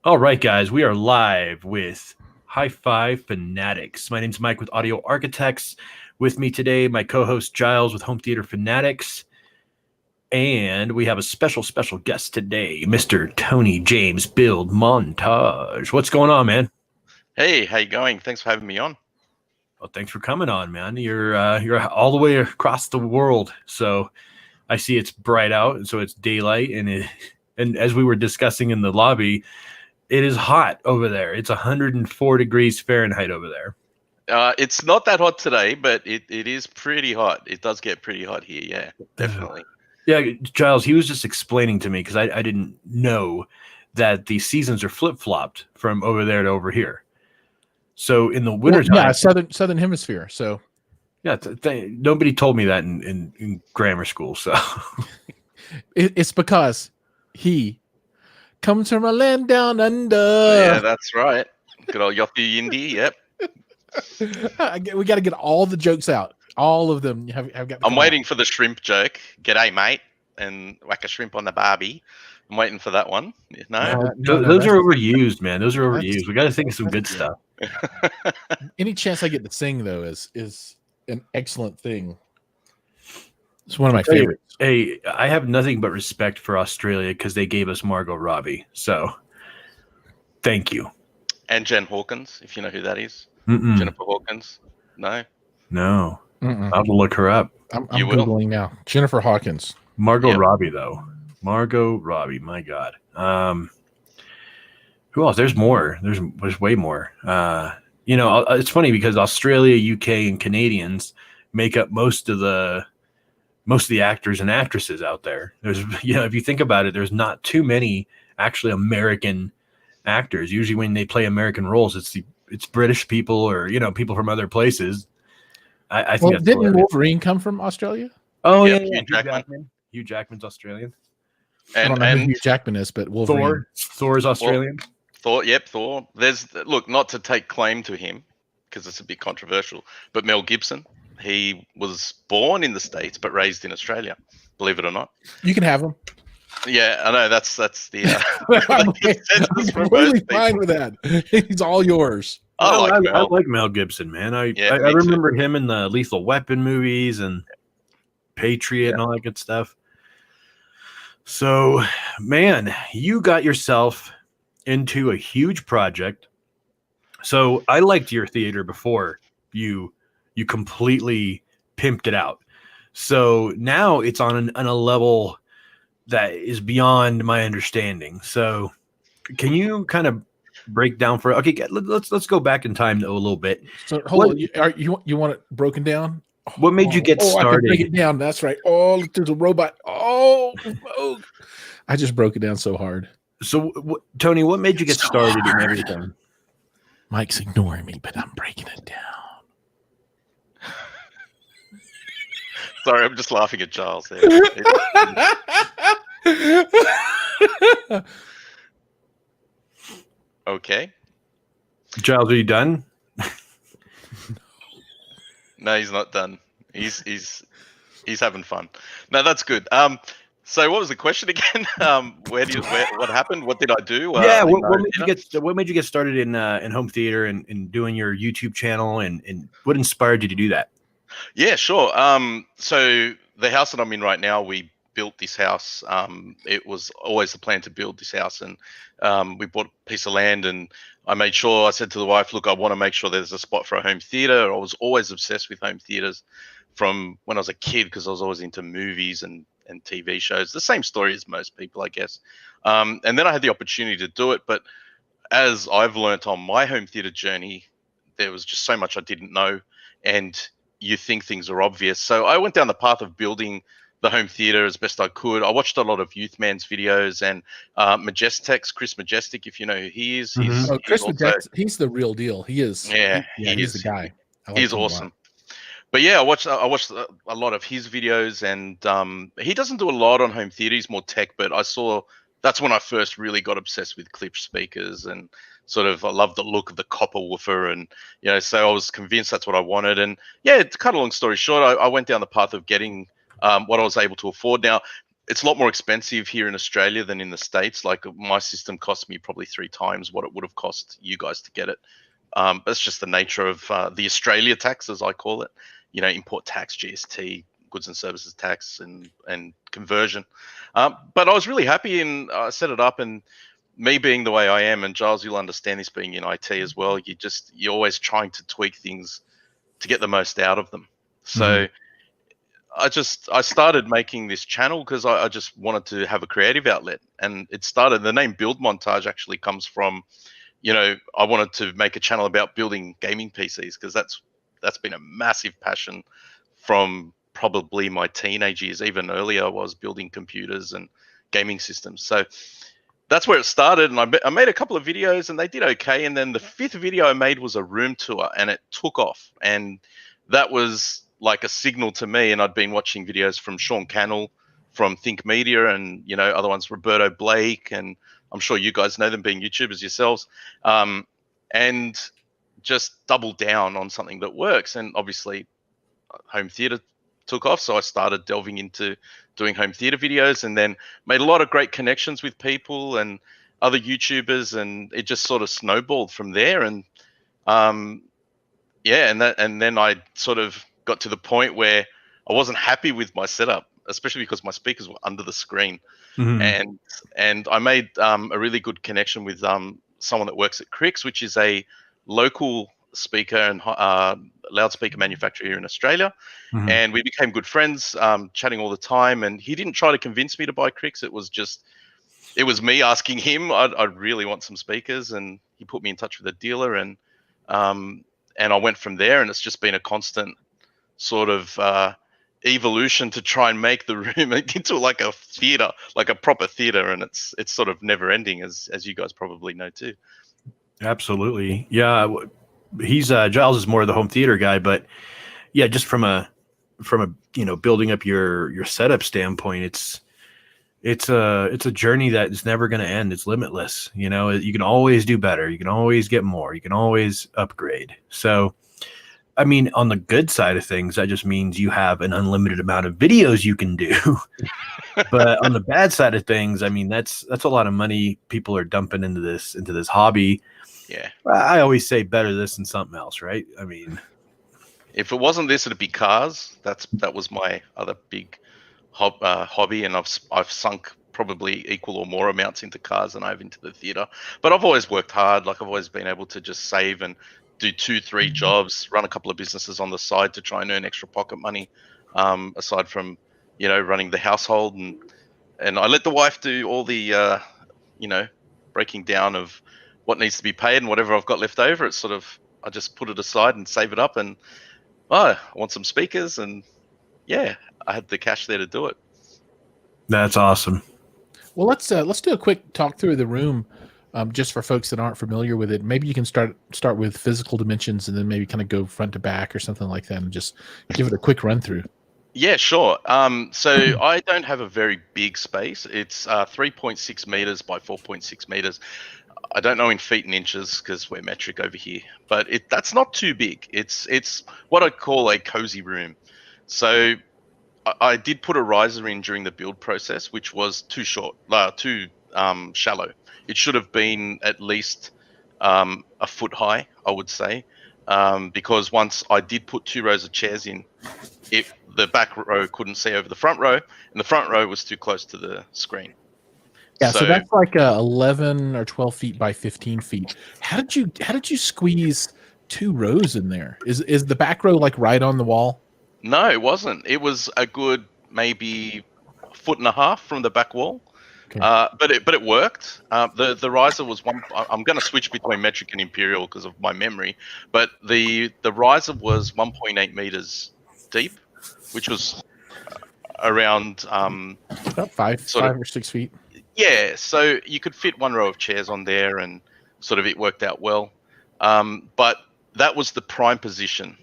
All right, guys, we are live with HiFi Fanatics. My name's Mike with Audio Architects. With me today, my co-host Giles with Home Theater Fanatics. And we have a special guest today, Mr. Tony James Build Montage. What's going on, man? Hey, how you going? Thanks for having me on. Well, thanks for coming on, man. You're all the way across the world, so I see it's bright out, and so it's daylight, and as we were discussing in the lobby, it is hot over there. It's 104 degrees Fahrenheit over there. It's not that hot today, but it is pretty hot. It does get pretty hot here, yeah, definitely. Yeah, Giles, he was just explaining to me because I didn't know that the seasons are flip-flopped from over there to over here. So in the wintertime... yeah, southern hemisphere. So yeah, nobody told me that in grammar school. So it's because he comes from a land down under. Yeah, that's right. Good old Yothu Yindi, yep. We got to get all the jokes out. All of them have got. I'm waiting for the shrimp joke. G'day, mate, and whack a shrimp on the barbie. I'm waiting for that one. No, those are overused, man. Those are overused. We got to think of some good stuff. Any chance I get to sing though is an excellent thing. It's one of my favorites. Hey, I have nothing but respect for Australia because they gave us Margot Robbie. So, thank you. And Jen Hawkins, if you know who that is. Mm-mm. Jennifer Hawkins. No. Mm-mm. I'll have to look her up. I'm Googling now. Jennifer Hawkins. Margot Robbie, though. Margot Robbie, my God. Who else? There's more. There's way more. It's funny because Australia, UK, and Canadians make up most of the actors and actresses out there. There's, if you think about it, there's not too many actually American actors. Usually when they play American roles, it's British people or, people from other places. I think didn't Wolverine come from Australia? Oh, yeah. Hugh Jackman. Hugh Jackman's Australian. I don't know who Hugh Jackman is, but Wolverine. Thor's Australian. Thor. There's, look, not to take claim to him because it's a bit controversial, but Mel Gibson, he was born in the States but raised in Australia, believe it or not. You can have him. Yeah, I know. That's the. I'm completely fine with that. He's all yours. I like Mel Gibson, man. I remember him in the Lethal Weapon movies and Patriot and all that good stuff. So, man, you got yourself into a huge project. So I liked your theater before you completely pimped it out. So now it's on a level that is beyond my understanding. So can you kind of break down let's go back in time a little bit. So hold on, you want it broken down? What made you get started? I can break it down. That's right. Oh, look, there's a robot. Oh, I just broke it down so hard. So, Tony, what made you get started in everything? Mike's ignoring me, but I'm breaking it down. Sorry, I'm just laughing at Giles there. Okay. Giles, are you done? No, he's not done. He's having fun. No, that's good. So what was the question again? What happened? What did I do? What made you get started in home theater and doing your YouTube channel and what inspired you to do that? Yeah, sure. So the house that I'm in right now, we built this house. It was always the plan to build this house, and we bought a piece of land, and I said to the wife, look, I want to make sure there's a spot for a home theater. I was always obsessed with home theaters from when I was a kid because I was always into movies and TV shows. The same story as most people, I guess. And then I had the opportunity to do it, but as I've learned on my home theater journey, there was just so much I didn't know, and you think things are obvious. So I went down the path of building the home theater as best I could. I watched a lot of Youth Man's videos and Chris Majestic, if you know who he is. Chris Majestic, he's the real deal. He is. Yeah, he's the guy. He's awesome. But yeah, I watched a lot of his videos, and he doesn't do a lot on home theater. He's more tech, but that's when I first really got obsessed with clip speakers, and sort of I love the look of the copper woofer, and so I was convinced that's what I wanted. And yeah, to cut a long story short, I went down the path of getting what I was able to afford. Now, it's a lot more expensive here in Australia than in the States. Like my system cost me probably 3 times what it would have cost you guys to get it. That's just the nature of the Australia tax, as I call it. Import tax, GST, goods and services tax, and conversion. But I was really happy, and I set it up. And me being the way I am, and Giles, you'll understand this being in IT as well. You're always trying to tweak things to get the most out of them. So I started making this channel because I just wanted to have a creative outlet, and the name Build Montage actually comes from, I wanted to make a channel about building gaming PCs, because that's been a massive passion from probably my teenage years. Even earlier, I was building computers and gaming systems. So that's where it started, and I made a couple of videos, and they did okay. And then the 5th video I made was a room tour, and it took off, and that was like a signal to me. And I'd been watching videos from Sean Cannell from Think Media, and other ones, Roberto Blake, and I'm sure you guys know them, being YouTubers yourselves, and just double down on something that works. And obviously home theater took off, so I started delving into doing home theater videos, and then made a lot of great connections with people and other YouTubers, and it just sort of snowballed from there. And and then I sort of got to the point where I wasn't happy with my setup, especially because my speakers were under the screen. And I made a really good connection with someone that works at Crix, which is a local speaker and loudspeaker manufacturer here in Australia. And we became good friends, chatting all the time. And he didn't try to convince me to buy Crix. It was me asking him. I really want some speakers, and he put me in touch with a dealer, and I went from there. And it's just been a constant sort of evolution to try and make the room into like a theater, like a proper theater. And it's sort of never ending, as you guys probably know too. Absolutely. Yeah. He's Giles is more of the home theater guy, but yeah, just from a building up your setup standpoint, it's a journey that is never going to end. It's limitless. You can always do better. You can always get more. You can always upgrade. So, I mean, on the good side of things, that just means you have an unlimited amount of videos you can do. But on the bad side of things, I mean, that's a lot of money people are dumping into this hobby. Yeah. I always say better this than something else, right? I mean, if it wasn't this, it'd be cars. That was my other big hobby, and I've sunk probably equal or more amounts into cars than I have into the theater. But I've always worked hard. Like, I've always been able to just save and do 2-3 jobs, run a couple of businesses on the side to try and earn extra pocket money, aside from running the household, and I let the wife do all the breaking down of what needs to be paid, and whatever I've got left over, it's sort of, I just put it aside and save it up. And I want some speakers, and I had the cash there to do it. That's awesome. Well, let's do a quick talk through the room, just for folks that aren't familiar with it. Maybe you can start with physical dimensions, and then maybe kind of go front to back or something like that, and just give it a quick run through. Yeah, sure. So I don't have a very big space. It's 3.6 meters by 4.6 meters. I don't know in feet and inches because we're metric over here, but that's not too big. It's what I call a cozy room. So I did put a riser in during the build process, which was too short, too shallow. It should have been at least a foot high, I would say, because once I did put 2 rows of chairs in, the back row couldn't see over the front row, and the front row was too close to the screen. Yeah, so that's like 11 or 12 feet by 15 feet. How did you squeeze 2 rows in there? Is the back row like right on the wall? No, it wasn't. It was a good maybe 1.5 feet from the back wall. Okay. But it worked. The riser was one. I'm going to switch between metric and imperial because of my memory. But the riser was 1.8 meters deep, which was around about 5 or 6 feet. Yeah, so you could fit 1 row of chairs on there, and sort of it worked out well. But that was the prime position.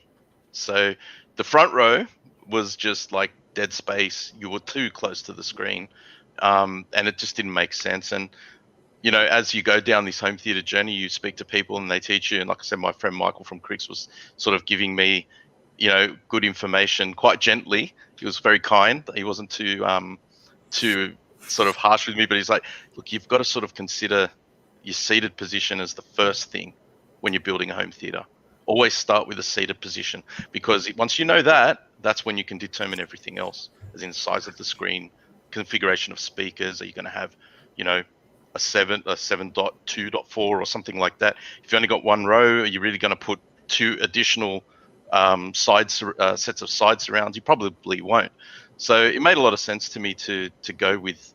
So the front row was just like dead space. You were too close to the screen, and it just didn't make sense. And as you go down this home theater journey, you speak to people and they teach you. And like I said, my friend Michael from Crix was sort of giving me, good information quite gently. He was very kind. He wasn't too too sort of harsh with me, but he's like, look, you've got to sort of consider your seated position as the first thing when you're building a home theater. Always start with a seated position, because once you know that, that's when you can determine everything else, as in the size of the screen, configuration of speakers. Are you going to have, a 7.2.4 or something like that? If you only got one row, are you really going to put two additional sets of side surrounds? You probably won't. So it made a lot of sense to me to go with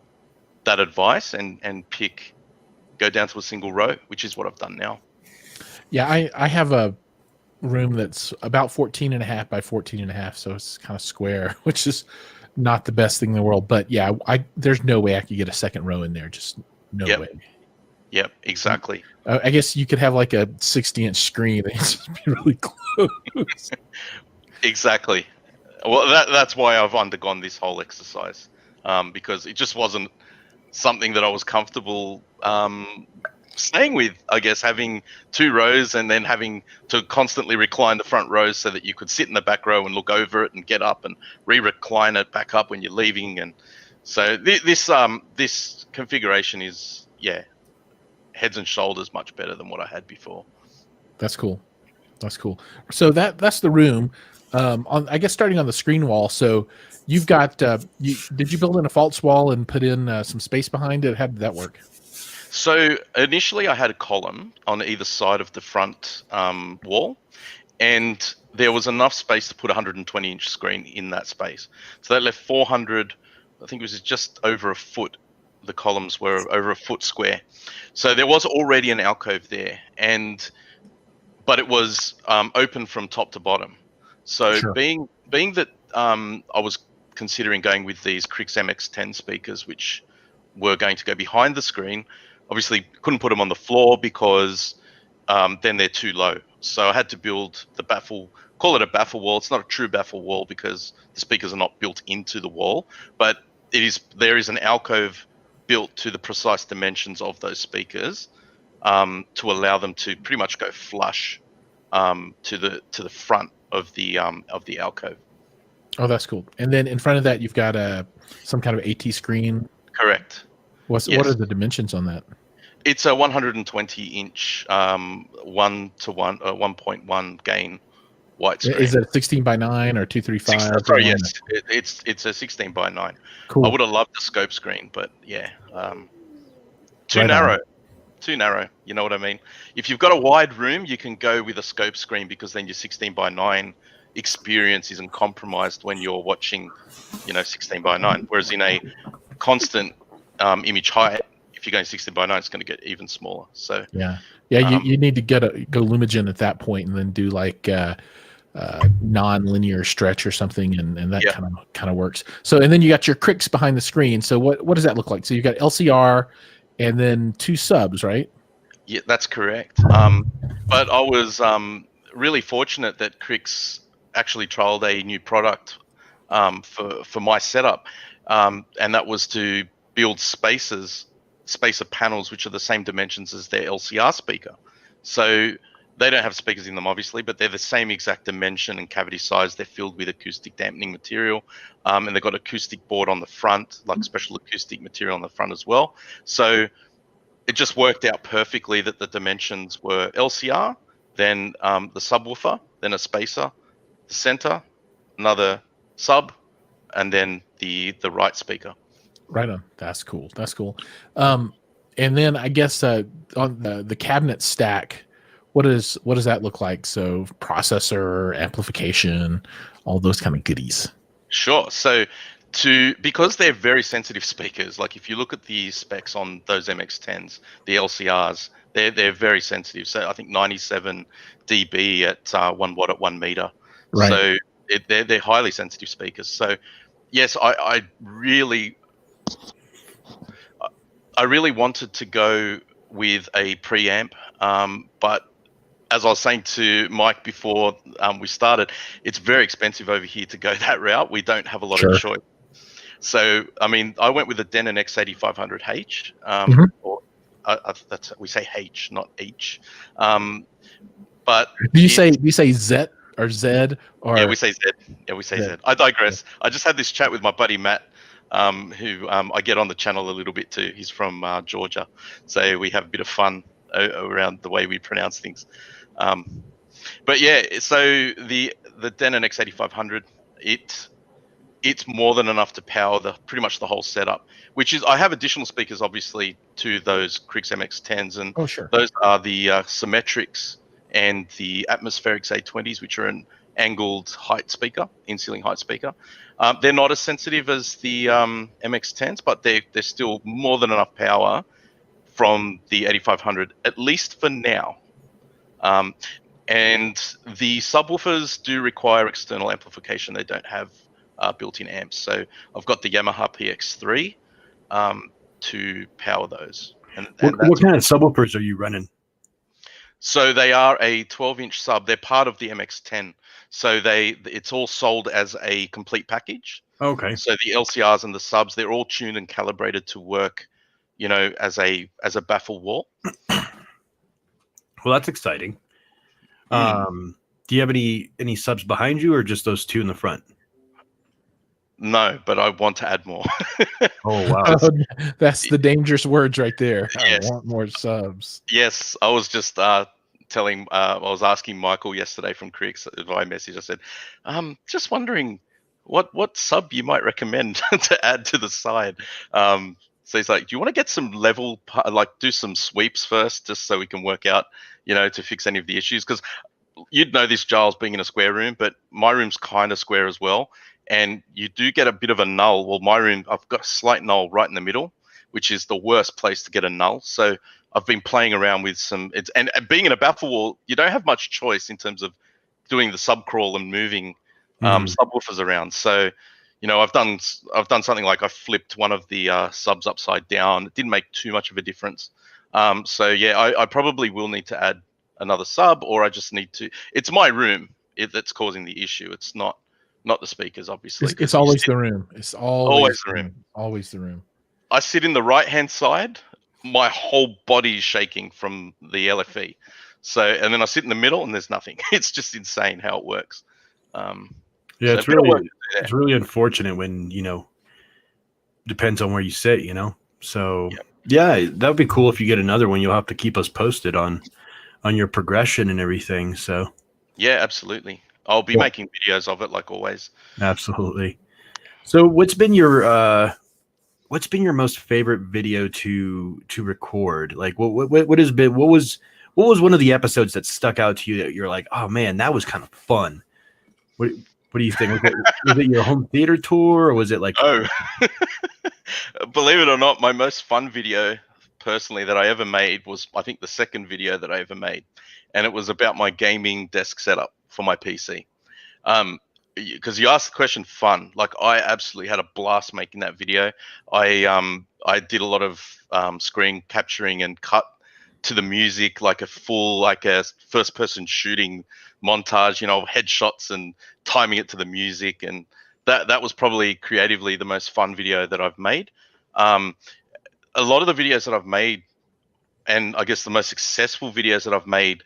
that advice and go down to a single row, which is what I've done now. Yeah, I have a room that's about 14 and a half by 14 and a half, so it's kind of square, which is not the best thing in the world. But yeah, there's no way I could get a second row in there. Just no way. Yep, exactly. I guess you could have like a 60-inch screen and just be really close. Exactly. Well, that's why I've undergone this whole exercise, because it just wasn't something that I was comfortable staying with. I guess having two rows and then having to constantly recline the front rows so that you could sit in the back row and look over it and get up and re-recline it back up when you're leaving. And so this configuration is heads and shoulders much better than what I had before. That's cool. So that's the room. I guess starting on the screen wall. So you've got did you build in a false wall and put in some space behind it? How did that work? So initially I had a column on either side of the front wall, and there was enough space to put a 120-inch screen in that space. So that left 400, I think it was just over a foot. The columns were over a foot square. So there was already an alcove there, but it was open from top to bottom. So sure. being that I was considering going with these Crix MX10 speakers, which were going to go behind the screen, obviously couldn't put them on the floor because then they're too low. So I had to build the baffle, call it a baffle wall. It's not a true baffle wall because the speakers are not built into the wall, but there is an alcove built to the precise dimensions of those speakers to allow them to pretty much go flush to the front of the alcove. Oh, that's cool. And then in front of that, you've got some kind of AT screen. Correct. What are the dimensions on that? It's a 120-inch 1.1 gain widescreen. Is it 16 by 9 or 235? Sorry, yes, it's a 16 by 9. Cool. I would have loved the scope screen, but too narrow. Too narrow. You know what I mean? If you've got a wide room, you can go with a scope screen because then your 16 by 9 experience isn't compromised when you're watching, 16 by 9. Whereas in a constant image height, if you're going 16 by 9, it's going to get even smaller. So you need to go Lumigen at that point and then do like non-linear stretch or something, and that kind of works. So and then you got your Crix behind the screen. So what does that look like? So you got LCR and then two subs, right? Yeah, that's correct. But I was really fortunate that Crix actually trialed a new product for my setup, and that was to build spacer panels which are the same dimensions as their LCR speaker. So they don't have speakers in them, obviously, but they're the same exact dimension and cavity size. They're filled with acoustic dampening material, and they've got acoustic board on the front, like special acoustic material on the front as well. So it just worked out perfectly that the dimensions were LCR, then the subwoofer, then a spacer, the center, another sub, and then the right speaker. Right on. That's cool. And then I guess on the cabinet stack, what does that look like? So processor, amplification, all those kind of goodies. Sure. So because they're very sensitive speakers, like if you look at the specs on those MX10s, the LCRs, they're very sensitive. So I think 97 dB at 1 watt at 1 meter. Right. So they're highly sensitive speakers. So yes, I really wanted to go with a preamp, but as I was saying to Mike before we started, it's very expensive over here to go that route. We don't have a lot of choice. So, I mean, I went with the Denon X8500H, or we say H, not H. But do you say Z or Z? Or yeah, we say Z. Yeah, we say Z. I digress. I just had this chat with my buddy Matt who I get on the channel a little bit too. He's from Georgia, so we have a bit of fun around the way we pronounce things. But yeah, so the Denon X8500, it's more than enough to power pretty much the whole setup. Which is, I have additional speakers obviously to those Krix MX10s, and those are the Symmetrics and the Atmospherics A20s, which are an angled height speaker, in-ceiling height speaker. They're not as sensitive as the MX10s, but they're still more than enough power from the 8500, at least for now. And the subwoofers do require external amplification. They don't have built-in amps. So I've got the Yamaha PX3 to power those. And what kind of subwoofers are you running? So they are a 12-inch sub. They're part of the MX10. So it's all sold as a complete package. Okay. So the LCRs and the subs, they're all tuned and calibrated to work, as a baffle wall. Well, that's exciting. Do you have any subs behind you, or just those two in the front? No, but I want to add more. Oh, wow. That's the dangerous words right there. Yes. I want more subs. Yes, I was just I was asking Michael yesterday from Krix via message. I said, just wondering what sub you might recommend to add to the side. So he's like, do you want to get some level, like do some sweeps first, just so we can work out, to fix any of the issues? Because you'd know this, Giles, being in a square room, but my room's kind of square as well. And you do get a bit of a null. Well, my room, I've got a slight null right in the middle, which is the worst place to get a null. So I've been playing around with and being in a baffle wall, you don't have much choice in terms of doing the sub crawl and moving subwoofers around. So, I've done something like I flipped one of the subs upside down. It didn't make too much of a difference. So yeah, I probably will need to add another sub, or I just need to. It's my room that's causing the issue. It's not the speakers, obviously. It's always the room. It's always the room. Always the room. I sit in the right-hand side. My whole body is shaking from the LFE. So, and then I sit in the middle, and there's nothing. It's just insane how it works. Yeah, so it's really unfortunate when depends on where you sit. So yeah, that would be cool if you get another one. You'll have to keep us posted on your progression and everything. So yeah, absolutely. I'll be making videos of it like always. Absolutely. So what's been your most favorite video to record? Like what was one of the episodes that stuck out to you that you're like, oh man, that was kind of fun? What do you think? Was it your home theater tour, or was it like? Oh, believe it or not, my most fun video personally that I ever made was, I think, the second video that I ever made, and it was about my gaming desk setup for my PC. Because you asked the question, fun. Like, I absolutely had a blast making that video. I did a lot of screen capturing and cut to the music, like a first person shooting montage, headshots and timing it to the music, and that was probably creatively the most fun video that I've made. A lot of the videos that I've made, and I guess the most successful videos that I've made,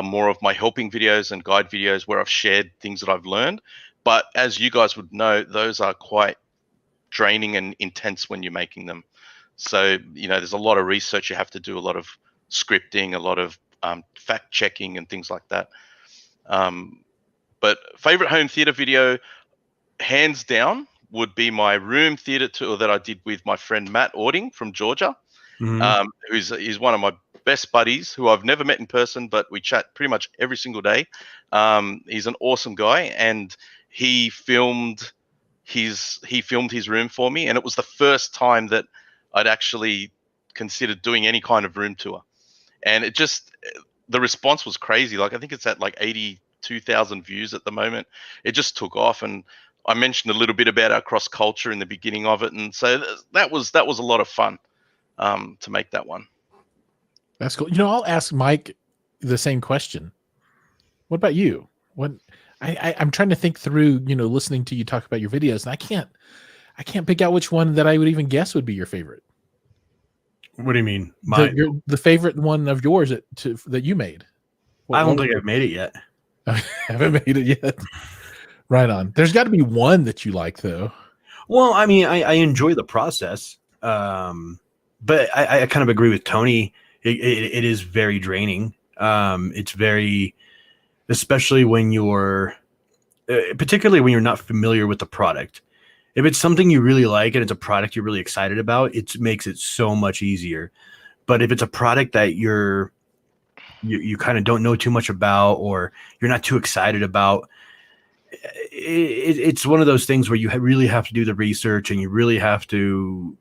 more of my helping videos and guide videos where I've shared things that I've learned. But as you guys would know, those are quite draining and intense when you're making them. So, there's a lot of research you have to do, a lot of scripting, a lot of fact checking and things like that. But favorite home theater video, hands down, would be my room theater tour that I did with my friend Matt Ording from Georgia. He's one of my best buddies who I've never met in person, but we chat pretty much every single day. He's an awesome guy, and he filmed his room for me, and it was the first time that I'd actually considered doing any kind of room tour, and the response was crazy. Like, I think it's at like 82,000 views at the moment. It just took off, and I mentioned a little bit about our cross culture in the beginning of it, and so that was a lot of fun to make that one. That's cool. I'll ask Mike the same question. What about you? I'm trying to think through, listening to you talk about your videos, and I can't pick out which one that I would even guess would be your favorite. What do you mean? The favorite one of yours that you made? I don't think I've made it yet. I haven't made it yet. Right on. There's got to be one that you like, though. Well, I mean, I enjoy the process, but I kind of agree with Tony. It is very draining. It's very, especially when you're, particularly when you're not familiar with the product. If it's something you really like and it's a product you're really excited about, it makes it so much easier. But if it's a product that you kind of don't know too much about, or you're not too excited about, it's one of those things where you really have to do the research, and you really have to,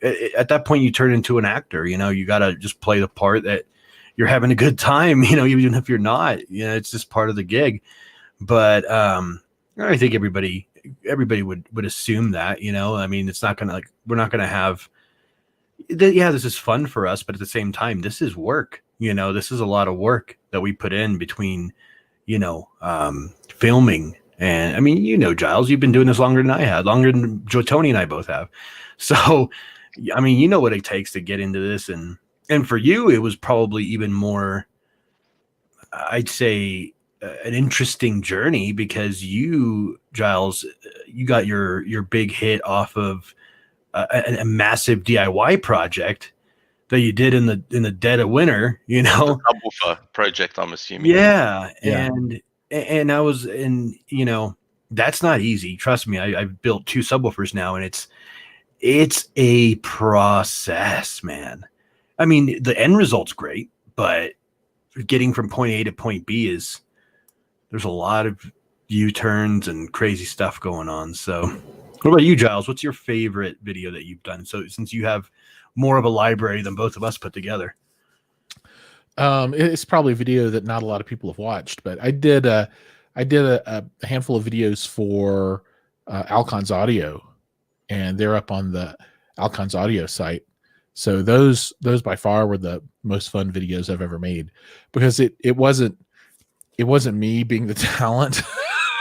at that point you turn into an actor. You got to just play the part that you're having a good time, even if you're not. It's just part of the gig. But I think everybody would assume that. I mean, it's not gonna, we're not gonna have this is fun for us, but at the same time, this is work. This is a lot of work that we put in between filming. And I mean, Giles, you've been doing this longer than I had, longer than Tony and I both have. So I mean, what it takes to get into this. And for you, it was probably even more, I'd say, an interesting journey, because you, Giles, you got your big hit off of a massive DIY project that you did in the dead of winter. Subwoofer project, I'm assuming. Yeah. And I was, that's not easy. Trust me. I've built 2 subwoofers now, and it's a process, man. I mean, the end result's great, but getting from point A to point B there's a lot of U-turns and crazy stuff going on. So what about you, Giles? What's your favorite video that you've done? So since you have more of a library than both of us put together. It's probably a video that not a lot of people have watched, but I did a handful of videos for Alcon's Audio, and they're up on the Alcon's Audio site. So those by far were the most fun videos I've ever made, because it wasn't me being the talent.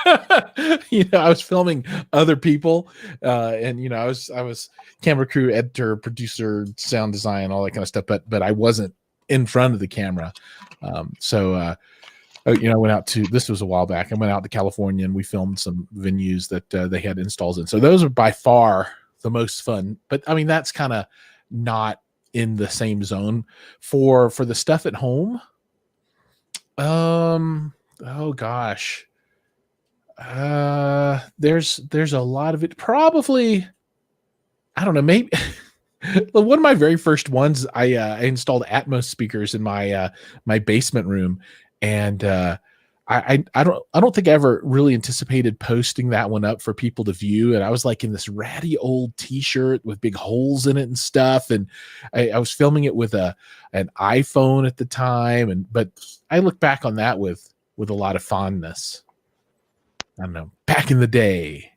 I was filming other people, and I was camera crew, editor, producer, sound design, all that kind of stuff. But I wasn't in front of the camera. I went out to, this was a while back. I went out to California, and we filmed some venues that they had installs in. So those are by far the most fun. But I mean, that's kind of not in the same zone for the stuff at home. Oh gosh. There's a lot of it. Probably, I don't know, maybe one of my very first ones, I installed Atmos speakers in my my basement room, and I don't think I ever really anticipated posting that one up for people to view. And I was like in this ratty old t-shirt with big holes in it and stuff, and I was filming it with an iPhone at the time, but I look back on that with a lot of fondness. I don't know, back in the day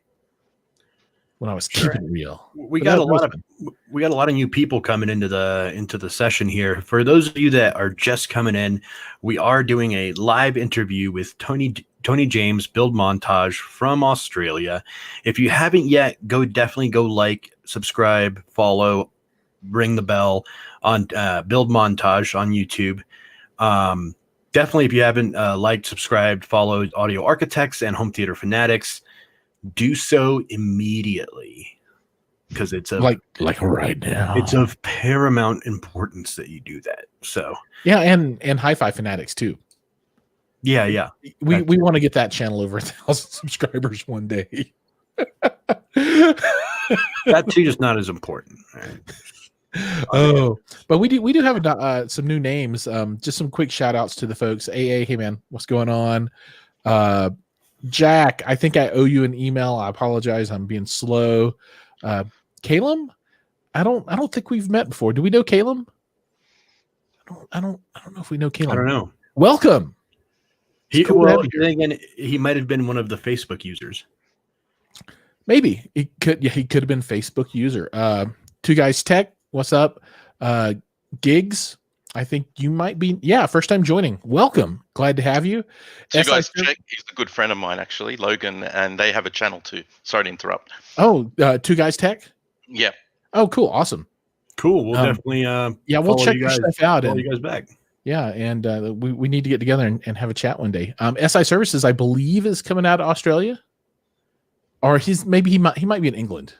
when I was keeping it real. We got a lot of new people coming into the session here. For those of you that are just coming in, we are doing a live interview with Tony James, Build Montage from Australia. If you haven't yet, definitely go like, subscribe, follow, ring the bell on Build Montage on YouTube. Definitely, if you haven't liked, subscribed, followed Audio Architects and Home Theater Fanatics, do so immediately, because it's like right now. It's of paramount importance that you do that. So yeah, and HiFi Fanatics too. Yeah. We want to get that channel over 1,000 subscribers one day. That too is not as important. Right? Oh, but we do have some new names. Just some quick shout outs to the folks. AA, hey man, what's going on? Jack, I think I owe you an email. I apologize, I'm being slow. Caleb, I don't think we've met before. Do we know Caleb? I don't know if we know Caleb. I don't know. Welcome. He might have been one of the Facebook users. Maybe he could have been Facebook user. Two Guys Tech, what's up? Gigs, I think you might be, first time joining. Welcome. Glad to have you. Two Guys Tech, he's a good friend of mine, actually, Logan, and they have a channel too. Sorry to interrupt. Oh, Two Guys Tech? Yeah. Oh, cool. Awesome. Cool. We'll definitely we'll check your stuff out. Follow you guys back. Yeah, and we need to get together and have a chat one day. SI Services, I believe, is coming out of Australia. or he might be in England.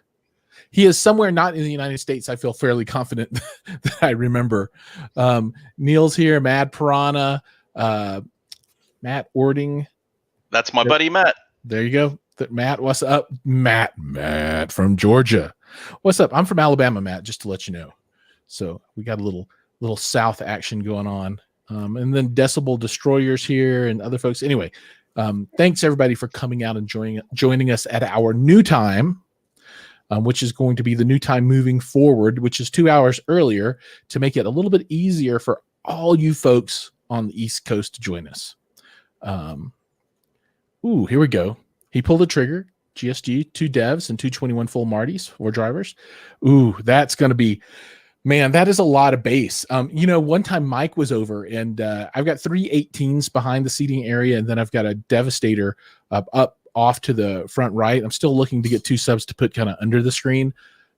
He is somewhere not in the United States. I feel fairly confident that I remember. Neil's here, Mad Piranha, Matt Ording. That's my buddy Matt. There you go. Matt, what's up? Matt from Georgia. What's up? I'm from Alabama, Matt, just to let you know. So we got a little South action going on. And then Decibel Destroyers here and other folks. Anyway, thanks everybody for coming out and joining us at our new time. Which is going to be the new time moving forward, which is 2 hours earlier to make it a little bit easier for all you folks on the East Coast to join us. Here we go. He pulled the trigger. GSG, 2 devs and 221 full Martys, 4 drivers. That's going to be, man, that is a lot of bass. One time Mike was over and I've got 3 18s behind the seating area, and then I've got a Devastator up off to the front right. I'm still looking to get 2 subs to put kind of under the screen.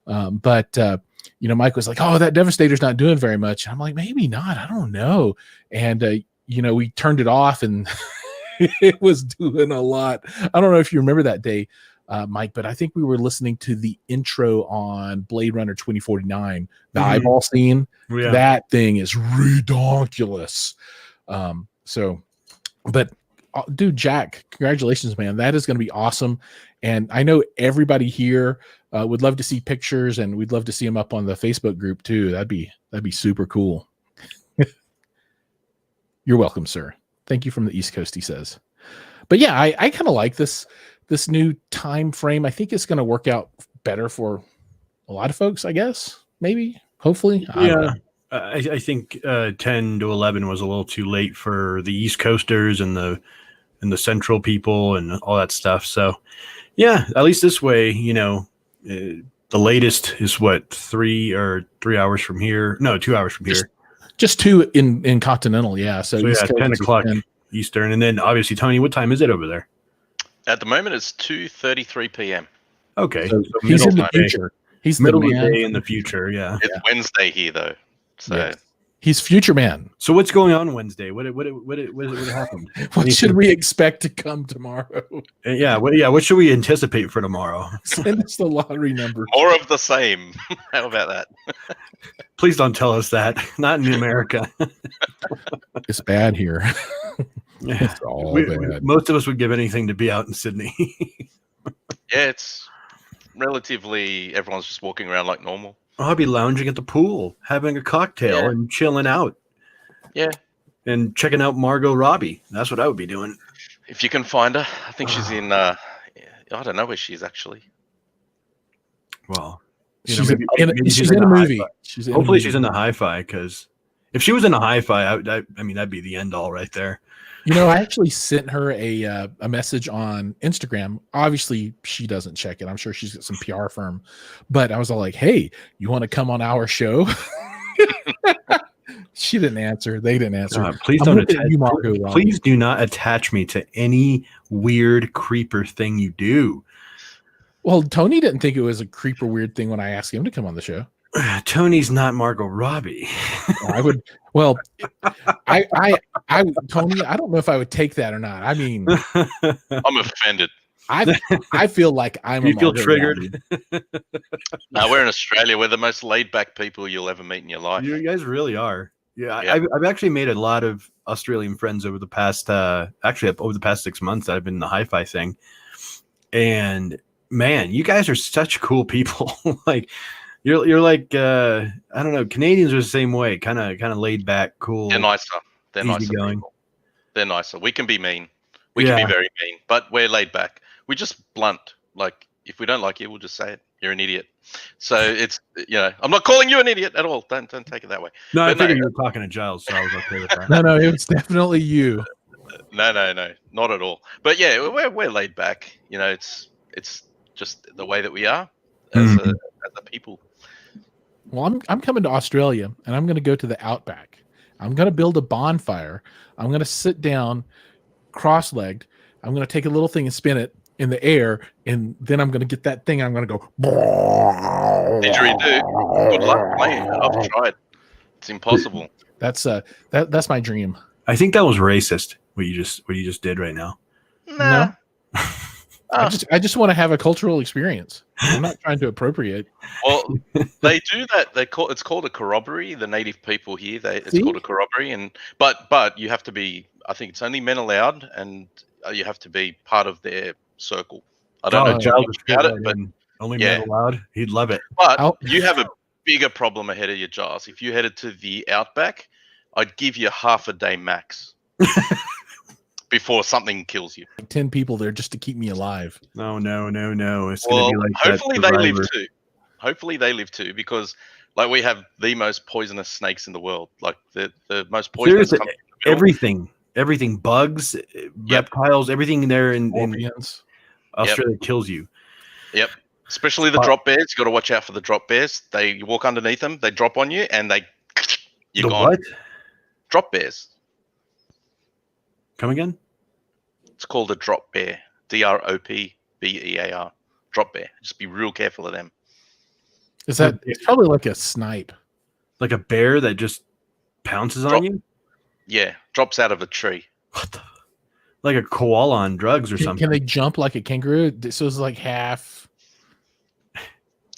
But Mike was like, oh, that Devastator's not doing very much. I'm like, maybe not. I don't know. And, we turned it off and it was doing a lot. I don't know if you remember that day, Mike, but I think we were listening to the intro on Blade Runner 2049, the eyeball scene. Yeah. That thing is redonkulous. Dude, Jack, congratulations, man. That is going to be awesome. And I know everybody here would love to see pictures, and we'd love to see them up on the Facebook group too. That'd be super cool. You're welcome, sir. Thank you from the East Coast, he says. But yeah, I kind of like this new time frame. I think it's going to work out better for a lot of folks, I guess. Maybe, hopefully. Yeah. I think 10 to 11 was a little too late for the East Coasters and the central people and all that stuff. So yeah, at least this way, the latest is what, 3 hours from here? No, 2 hours from here. Just 2 in continental. Yeah. So yeah, 10 o'clock Eastern. And then obviously, Tony, what time is it over there? At the moment, it's 2:33 p.m. Okay. So he's in the future. He's middle of the day in the future. Yeah. It's Wednesday here though. So yes. He's future man. So what's going on Wednesday? What happened? What should we expect to come tomorrow? Yeah. What should we anticipate for tomorrow? Send us the lottery number. More of the same. How about that? Please don't tell us that. Not in America. It's bad here. Yeah. It's all bad. Most of us would give anything to be out in Sydney. Yeah, it's relatively, everyone's just walking around like normal. I'll be lounging at the pool, having a cocktail and chilling out. Yeah. And checking out Margot Robbie. That's what I would be doing. If you can find her. I think she's in, I don't know where she is actually. Well, she's in a movie. Hopefully she's in the HiFi, because if she was in the HiFi, I mean, that'd be the end all right there. I actually sent her a message on Instagram. Obviously, she doesn't check it. I'm sure she's got some PR firm. But I was all like, hey, you want to come on our show? She didn't answer. They didn't answer. Please do not attach me to any weird creeper thing you do. Well, Tony didn't think it was a creeper weird thing when I asked him to come on the show. Tony's not Margot Robbie. I would. Well, I Tony, I don't know if I would take that or not. I mean, I'm offended. I feel like I'm. You feel triggered. No, we're in Australia. We're the most laid back people you'll ever meet in your life. You guys really are. Yeah. I've actually made a lot of Australian friends over the past, over the past 6 months that I've been in the HiFi thing, and man, you guys are such cool people. Like. You're like I don't know. Canadians are the same way, kind of laid back, cool. They're nicer. They're nicer people. They're nicer. We can be mean. We can be very mean, but we're laid back. We're just blunt. Like if we don't like you, we'll just say it. You're an idiot. So it's I'm not calling you an idiot at all. Don't take it that way. No, I figured you were talking to Giles, so I was okay with that. No, it was definitely you. No, not at all. But yeah, we're laid back. It's just the way that we are as a people. Well, I'm coming to Australia, and I'm going to go to the outback. I'm going to build a bonfire. I'm going to sit down, cross-legged. I'm going to take a little thing and spin it in the air, and then I'm going to get that thing. And I'm going to go. Didgeridoo. Good luck playing. I've tried. It's impossible. That's my dream. I think that was racist. What you just did right now. Nah. No? I just want to have a cultural experience. I'm not trying to appropriate. Well, they do that. It's called a corroboree. The native people here, it's called a corroboree, and but you have to be. I think it's only men allowed, and you have to be part of their circle. I don't know too much about it, but only men allowed. He'd love it. But you have a bigger problem ahead of you, Giles. If you headed to the outback, I'd give you half a day max before something kills you. 10 people there just to keep me alive. No. It's gonna be like hopefully they live too. Hopefully they live too, because like we have the most poisonous snakes in the world. Like the most poisonous. Everything, bugs, reptiles, everything there in Australia kills you. Yep. Especially the drop bears. You got to watch out for the drop bears. You walk underneath them, they drop on you, and you're gone. What? Drop bears. Come again? It's called a drop bear. DROPBEAR. Drop bear. Just be real careful of them. It's probably like a snipe. Like a bear that just pounces on you? Yeah, drops out of a tree. What the? Like a koala on drugs or something. Can they jump like a kangaroo? This was like half.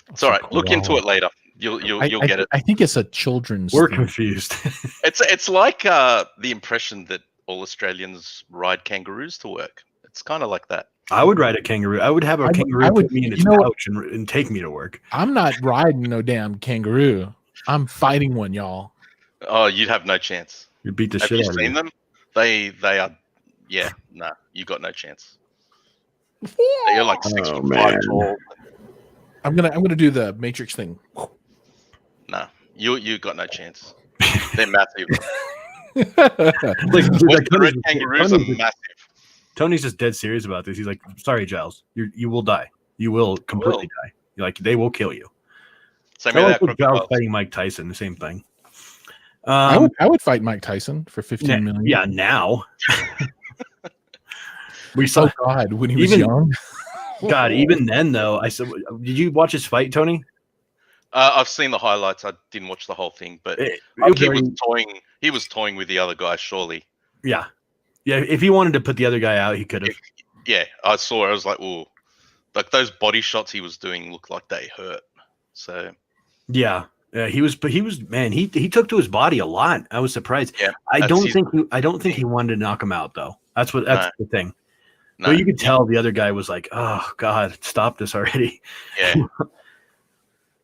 It's all right. Look into it later. You'll get it. I think it's a children's. We're confused. It's like the impression that all Australians ride kangaroos to work. It's kind of like that. I would ride a kangaroo. I would have a kangaroo put me in its pouch and take me to work. I'm not riding no damn kangaroo. I'm fighting one, y'all. Oh, you'd have no chance. You beat the shit out of them. Have you seen them? They are. Yeah, nah, you got no chance. You're like 6 foot 5 tall. I'm gonna do the Matrix thing. Nah, you got no chance. They're massive. Red kangaroos are massive. Tony's just dead serious about this. He's like, "Sorry, Giles, you will die. You will completely die. Like they will kill you." Same with Giles fighting Mike Tyson. The same thing. I would fight Mike Tyson for 15 million. Yeah, now. We saw God when he was young. God, even then though, I said, did you watch his fight, Tony? I've seen the highlights. I didn't watch the whole thing, but he was toying with the other guy. Surely. Yeah. If he wanted to put the other guy out, he could have. Yeah, I saw. I was like, "Ooh," like those body shots he was doing looked like they hurt. So. Yeah. He was. Man, he took to his body a lot. I was surprised. Yeah. I don't think he wanted to knock him out though. That's the thing. No, but you could tell the other guy was like, "Oh God, stop this already." Yeah.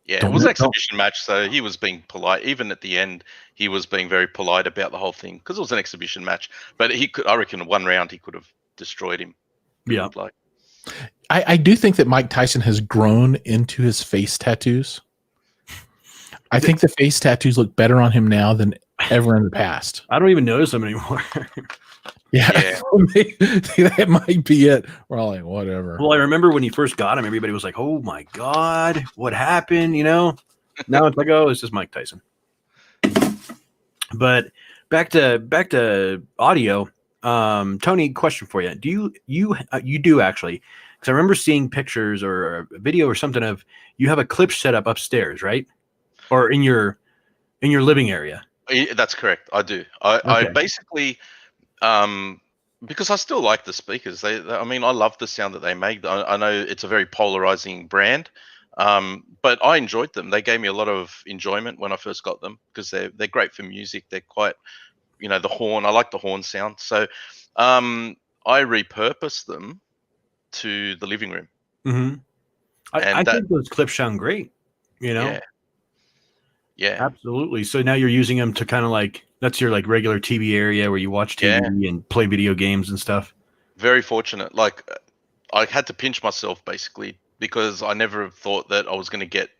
Yeah, it was an exhibition match, so he was being polite. Even at the end, he was being very polite about the whole thing because it was an exhibition match. But I reckon, one round he could have destroyed him. Yeah. I do think that Mike Tyson has grown into his face tattoos. I think the face tattoos look better on him now than ever in the past. I don't even notice them anymore. Yeah. That might be it. We're all like, whatever. Well, I remember when he first got him, everybody was like, "Oh my God, what happened?" You know. Now it's like, "Oh, it's just Mike Tyson." But back to audio. Tony, question for you: Do you do actually? Because I remember seeing pictures or a video or something of you have a clip set up upstairs, right? Or in your living area. That's correct. I do. I basically. Because I still like the speakers. I mean, I love the sound that they make. I know it's a very polarizing brand, but I enjoyed them. They gave me a lot of enjoyment when I first got them because they're great for music. They're quite, the horn. I like the horn sound. So I repurposed them to the living room. Mm-hmm. I think those clips sound great. Yeah, absolutely. So now you're using them to kind of like. That's your like regular TV area where you watch TV and play video games and stuff. Very fortunate. Like I had to pinch myself basically because I never thought that I was going to get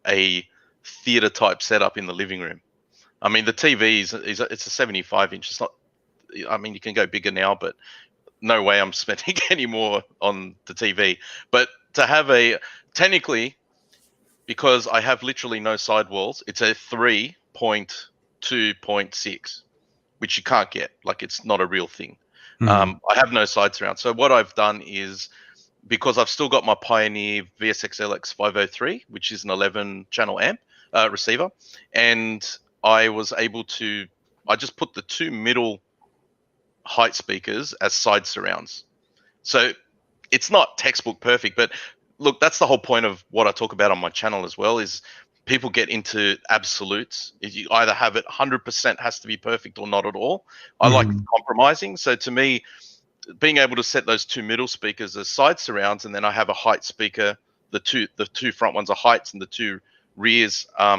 a theater type setup in the living room. I mean, the TV it's a 75-inch. It's not. I mean, you can go bigger now, but no way I'm spending any more on the TV. But to have technically, because I have literally no sidewalls, it's a 3.2.6, which you can't get. Like, it's not a real thing. I have no side surround. So what I've done is, because I've still got my Pioneer VSX-LX 503, which is an 11-channel amp receiver, and I was able to, I just put the two middle height speakers as side surrounds. So it's not textbook perfect, but look, that's the whole point of what I talk about on my channel as well, is people get into absolutes. If you either have it 100% has to be perfect or not at all. I like compromising. So to me, being able to set those 2 middle speakers as side surrounds, and then I have a height speaker, the two front ones are heights and the 2 rears are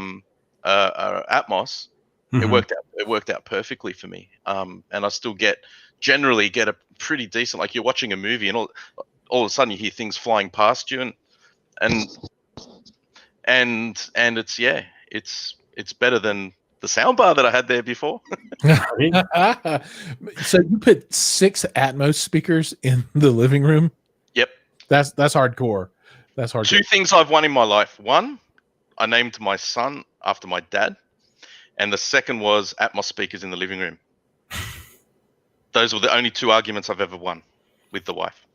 Atmos. It worked out perfectly for me. And I still generally get a pretty decent, like you're watching a movie and all of a sudden you hear things flying past you and it's better than the soundbar that I had there before. So you put 6 Atmos speakers in the living room? Yep. That's hardcore. That's hardcore. 2 things I've won in my life. One, I named my son after my dad. And the second was Atmos speakers in the living room. Those were the only 2 arguments I've ever won with the wife.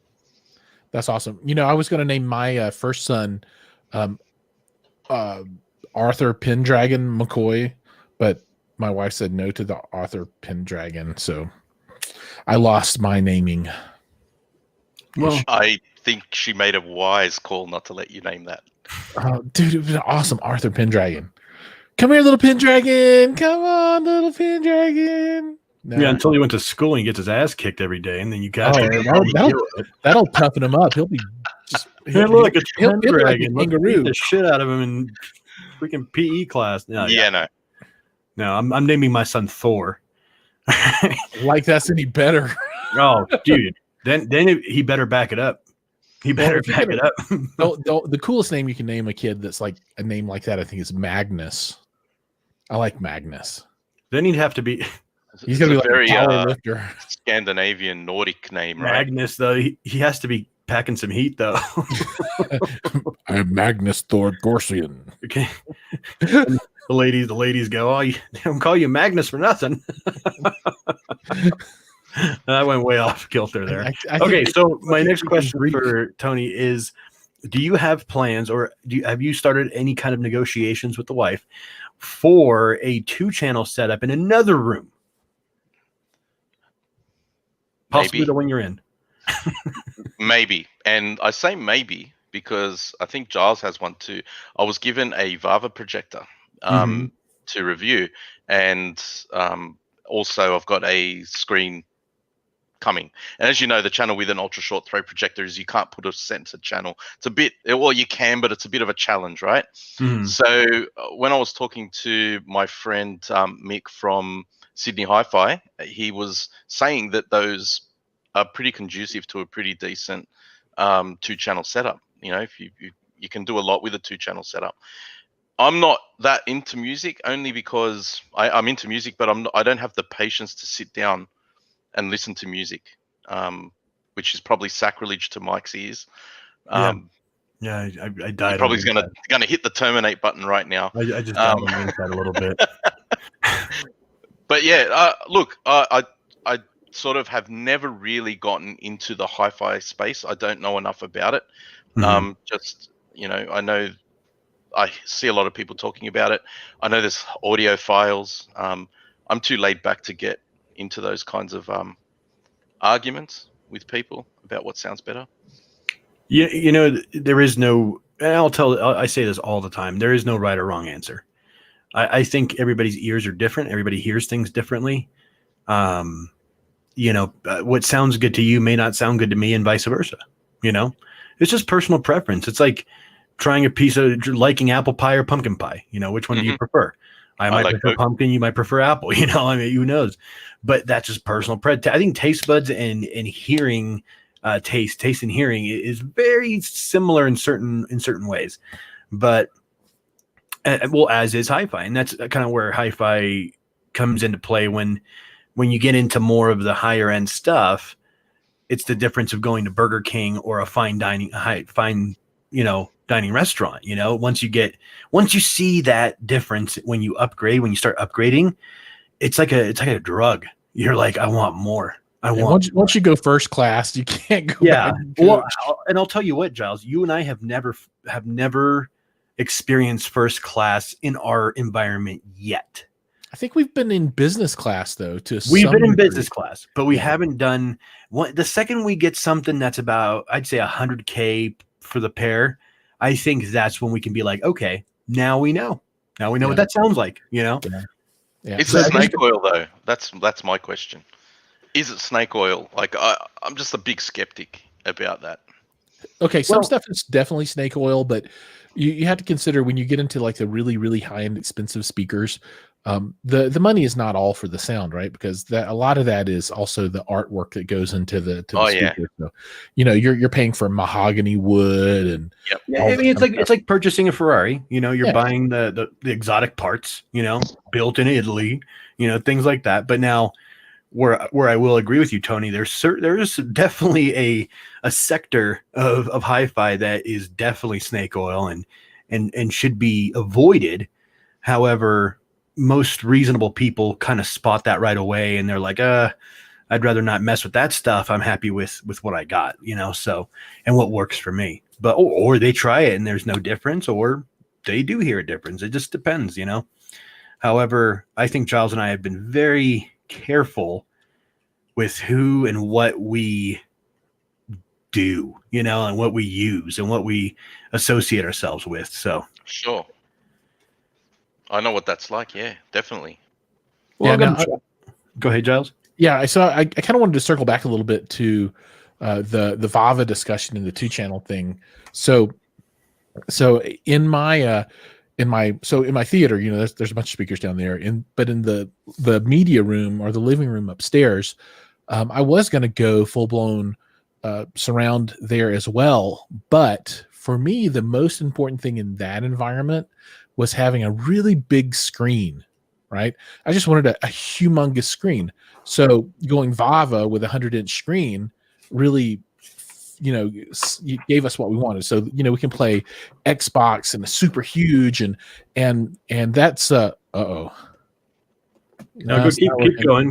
That's awesome. You know, I was going to name my first son Arthur Pendragon McCoy, but my wife said no to the Arthur Pendragon, so I lost my naming. Well, I think she made a wise call not to let you name that. Dude, it was an awesome Arthur Pendragon. Come here, little Pendragon. Come on, little Pendragon. No. Yeah, until he went to school and he gets his ass kicked every day, and then you got that'll toughen him up. He'll be just he'll like a Pendragon. Like beat the shit out of him in freaking PE class. No, I'm naming my son Thor. Like that's any better? Oh, dude. Then he better back it up. He better back it up. The coolest name you can name a kid that's like a name like that, I think, is Magnus. I like Magnus. Then he'd have to be. He's going to be like very, a power lifter. Scandinavian Nordic name, right? Magnus, though, he has to be packing some heat, though. I'm Magnus Thor Gorsian. Okay. The ladies go, oh, they don't call you Magnus for nothing. That went way off kilter there. Okay, so my next question for Tony is, do you have plans, or have you started any kind of negotiations with the wife for a 2-channel setup in another room? Possibly the one you're in. Maybe. And I say maybe because I think Giles has one too. I was given a Vava projector to review. And also I've got a screen coming. And as you know, the channel with an ultra short throw projector is you can't put a censored channel. It's a bit, well, you can, but it's a bit of a challenge, right? So when I was talking to my friend Mick from Sydney HiFi, he was saying that those are pretty conducive to a pretty decent 2-channel setup. You know, if you can do a lot with a 2-channel setup. I'm not that into music, only because I'm into music, but I don't have the patience to sit down and listen to music, which is probably sacrilege to Mike's ears. I died. Probably gonna hit the terminate button right now. I just died on the inside a little bit. But yeah, look, I sort of have never really gotten into the hi-fi space. I don't know enough about it. Just, you know, I know I see a lot of people talking about it. I know there's audio files. I'm too laid back to get into those kinds of arguments with people about what sounds better. Yeah, you know, there is no, and I say this all the time, there is no right or wrong answer. I think everybody's ears are different. Everybody hears things differently. You know, what sounds good to you may not sound good to me, and vice versa. You know, it's just personal preference. It's like trying a piece of liking apple pie or pumpkin pie. You know, which one do you prefer? I might prefer pumpkin. You might prefer apple. You know, I mean, who knows? But that's just personal preference. I think taste buds and hearing, taste and hearing is very similar in certain ways. But well, as is hi-fi, and that's kind of where hi-fi comes into play when you get into more of the higher end stuff. It's the difference of going to Burger King or a fine dining restaurant. You know, once you see that difference, when you start upgrading, it's like a drug. You're like, I want more. Once you go first class, you can't go. Yeah. Well, and I'll tell you what, Giles, you and I have never experienced first class in our environment yet. I think we've been in business class though. We've been in business class, but we haven't done what. The second we get something that's about, I'd say $100K for the pair, I think that's when we can be like, okay, now we know. Now we know what that sounds like. Yeah. It's snake oil though. That's my question. Is it snake oil? Like I'm just a big skeptic about that. Okay, some stuff is definitely snake oil, but you have to consider when you get into like the really, really high-end expensive speakers, the money is not all for the sound, right? Because a lot of that is also the artwork that goes into the speaker. So, you're paying for mahogany wood and I mean it's like purchasing a Ferrari. You're buying the exotic parts, built in Italy, things like that. But now where I will agree with you, Tony, there is definitely a sector of hi-fi that is definitely snake oil and should be avoided. However, most reasonable people kind of spot that right away, and they're like, I'd rather not mess with that stuff. I'm happy with what I got, so, and what works for me. But or they try it and there's no difference, or they do hear a difference. It just depends, However, I think Giles and I have been very careful with who and what we do, and what we use and what we associate ourselves with. So sure, I know what that's like. Yeah, definitely. Well, go ahead, Giles. Yeah, I kind of wanted to circle back a little bit to the Vava discussion and the 2-channel thing. So in my theater, there's a bunch of speakers down there, but in the media room or the living room upstairs, I was going to go full blown surround there as well. But for me, the most important thing in that environment was having a really big screen, right? I just wanted a humongous screen. So going Vava with a 100-inch screen really, gave us what we wanted. So, we can play Xbox and super huge and that's No,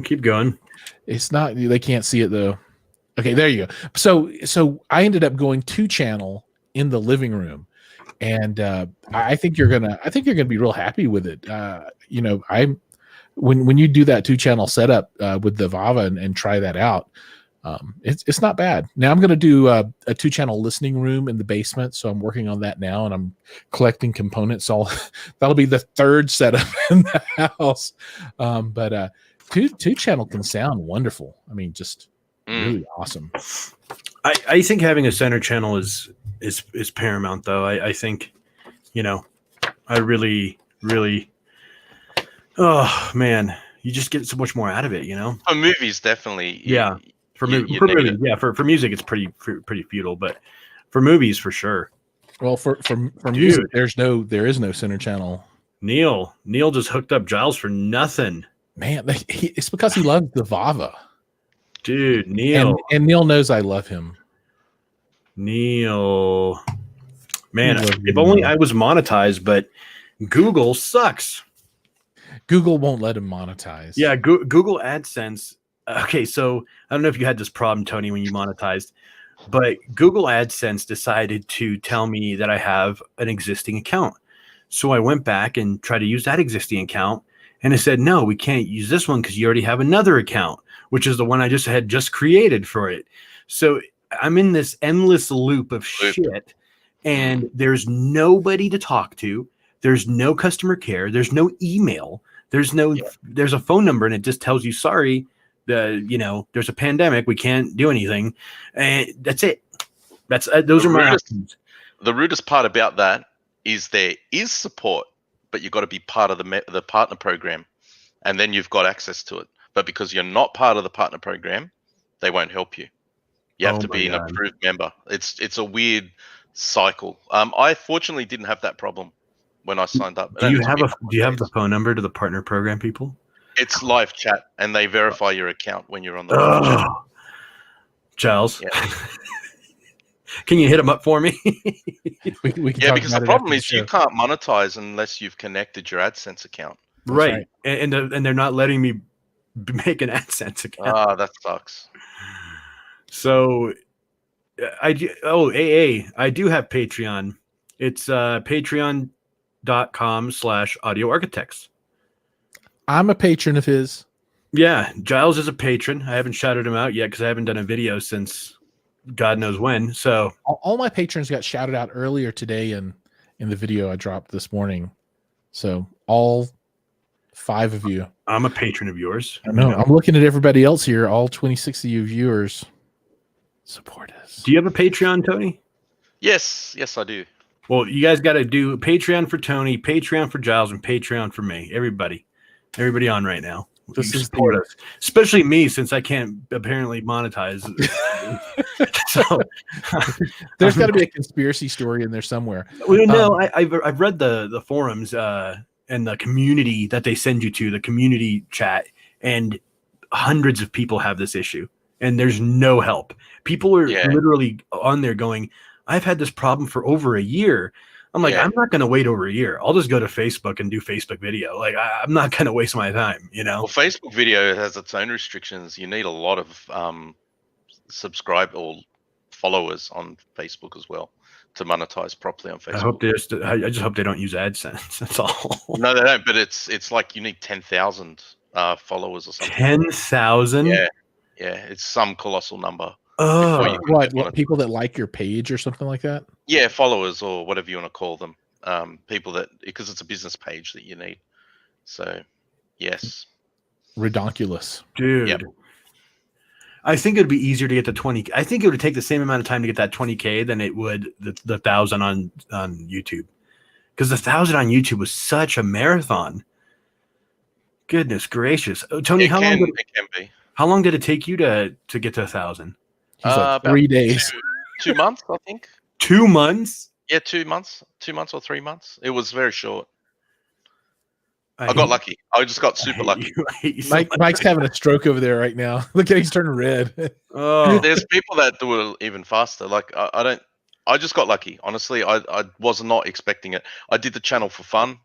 keep going. It's not, they can't see it though. Okay, there you go. So I ended up going 2-channel in the living room, and I think you're gonna be real happy with it. When you do that 2-channel setup with the Vava and try that out, it's not bad. Now I'm going to do a 2-channel listening room in the basement, so I'm working on that now, and I'm collecting components. So that'll be the 3rd setup in the house. But 2-channel can sound wonderful. I mean, just really awesome. I think having a center channel is paramount, though. I think, I really, really. Oh man, you just get so much more out of it, For movies, definitely. Yeah, for movies, for music, it's pretty futile, but for movies, for sure. Well, for music, there is no center channel. Neil just hooked up Giles for nothing. Man, it's because he loves the Vava. Dude, Neil. And Neil knows I love him. Neil. Man, if only I was monetized, but Google sucks. Google won't let him monetize. Yeah, Google AdSense. Okay, so I don't know if you had this problem, Tony, when you monetized, but Google AdSense decided to tell me that I have an existing account. So I went back and tried to use that existing account, and it said, no, we can't use this one because you already have another account, which is the one I just created for it. So I'm in this endless loop of shit, and there's nobody to talk to. There's no customer care. There's no email. There's a phone number, and it just tells you, sorry, there's a pandemic. We can't do anything. And that's it. Those are my options. The rudest part about that is there is support, but you've got to be part of the partner program, and then you've got access to it. But because you're not part of the partner program, they won't help you. You have to be an approved member. It's a weird cycle. I fortunately didn't have that problem when I signed up. Do you have the phone number to the partner program people? It's live chat, and they verify your account when you're on the live chat. Giles, can you hit them up for me? we can because the problem is you can't monetize unless you've connected your AdSense account. Right. And they're not letting me make an AdSense account. Ah, that sucks. So I do have Patreon. It's patreon.com/audioarchitects. I'm a patron of his. Yeah, Giles is a patron. I haven't shouted him out yet because I haven't done a video since God knows when. So all my patrons got shouted out earlier today in the video I dropped this morning. So all 5 of you. I'm a patron of yours. I know. I'm looking at everybody else here. All 26 of you viewers. Support us. Do you have a Patreon, Tony? Yes, I do. Well, you guys got to do Patreon for Tony, Patreon for Giles, and Patreon for me. Everybody on right now. This is support us, especially me, since I can't apparently monetize. So there's got to be a conspiracy story in there somewhere. Well, no, I've read the forums and the community that they send you to, the community chat, and hundreds of people have this issue, and there's no help. People are literally on there going, "I've had this problem for over a year." I'm like, I'm not going to wait over a year. I'll just go to Facebook and do Facebook video. Like, I'm not going to waste my time, you know? Well, Facebook video has its own restrictions. You need a lot of subscribe or followers on Facebook as well to monetize properly on Facebook. I just hope they don't use AdSense. That's all. No, they don't. But it's like you need 10,000 followers or something. 10,000? Yeah, it's some colossal number. What people that like your page or something like that? Yeah, followers or whatever you want to call them. People that, because it's a business page that you need. So, yes. Redonkulous. Dude. Yep. I think it'd be easier to get to 20. I think it would take the same amount of time to get that 20K than it would the 1,000 on YouTube. Because the 1,000 on YouTube was such a marathon. Goodness gracious. Tony, how long did it take you to get to 1,000? He's like 3 days. 2 months, I think. 2 months? Yeah, 2 months. 2 months or 3 months. It was very short. I got lucky. I just got super lucky. Mike's having a stroke over there right now. Look at he's turning red. Oh, there's people that do it even faster. Like I just got lucky. Honestly, I was not expecting it. I did the channel for fun.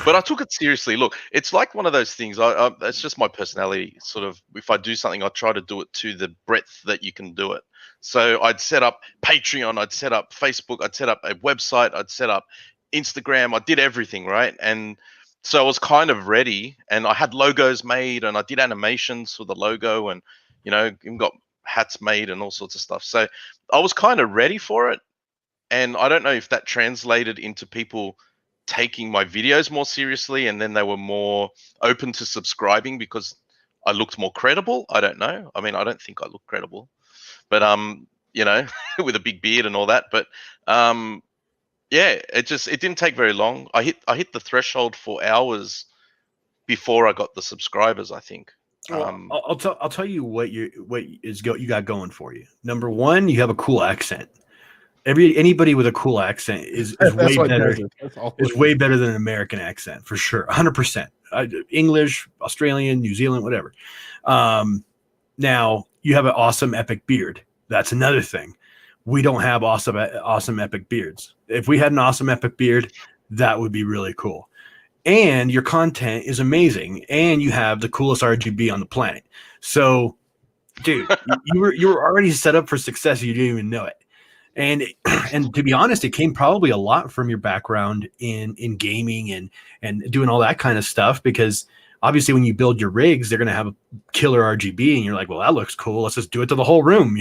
But I took it seriously. Look, it's like one of those things. It's just my personality. Sort of, if I do something, I try to do it to the breadth that you can do it. So I'd set up Patreon, I'd set up Facebook, I'd set up a website, I'd set up Instagram. I did everything, right? And so I was kind of ready, and I had logos made, and I did animations for the logo, and even got hats made and all sorts of stuff. So I was kind of ready for it, and I don't know if that translated into people taking my videos more seriously, and then they were more open to subscribing because I looked more credible. I don't know. I mean, I don't think I look credible, but with a big beard and all that. But yeah, it didn't take very long. I hit the threshold for hours before I got the subscribers, I think. Well, I'll tell you what you got going for you. Number one, you have a cool accent. Anybody with a cool accent is way better. Is way better than an American accent for sure, 100%. English, Australian, New Zealand, whatever. Now you have an awesome epic beard. That's another thing. We don't have awesome epic beards. If we had an awesome epic beard, that would be really cool. And your content is amazing, and you have the coolest RGB on the planet. So, dude, you were already set up for success. You didn't even know it. And to be honest, it came probably a lot from your background in gaming and doing all that kind of stuff, because obviously when you build your rigs, they're going to have a killer RGB, and you're like, well, that looks cool. Let's just do it to the whole room,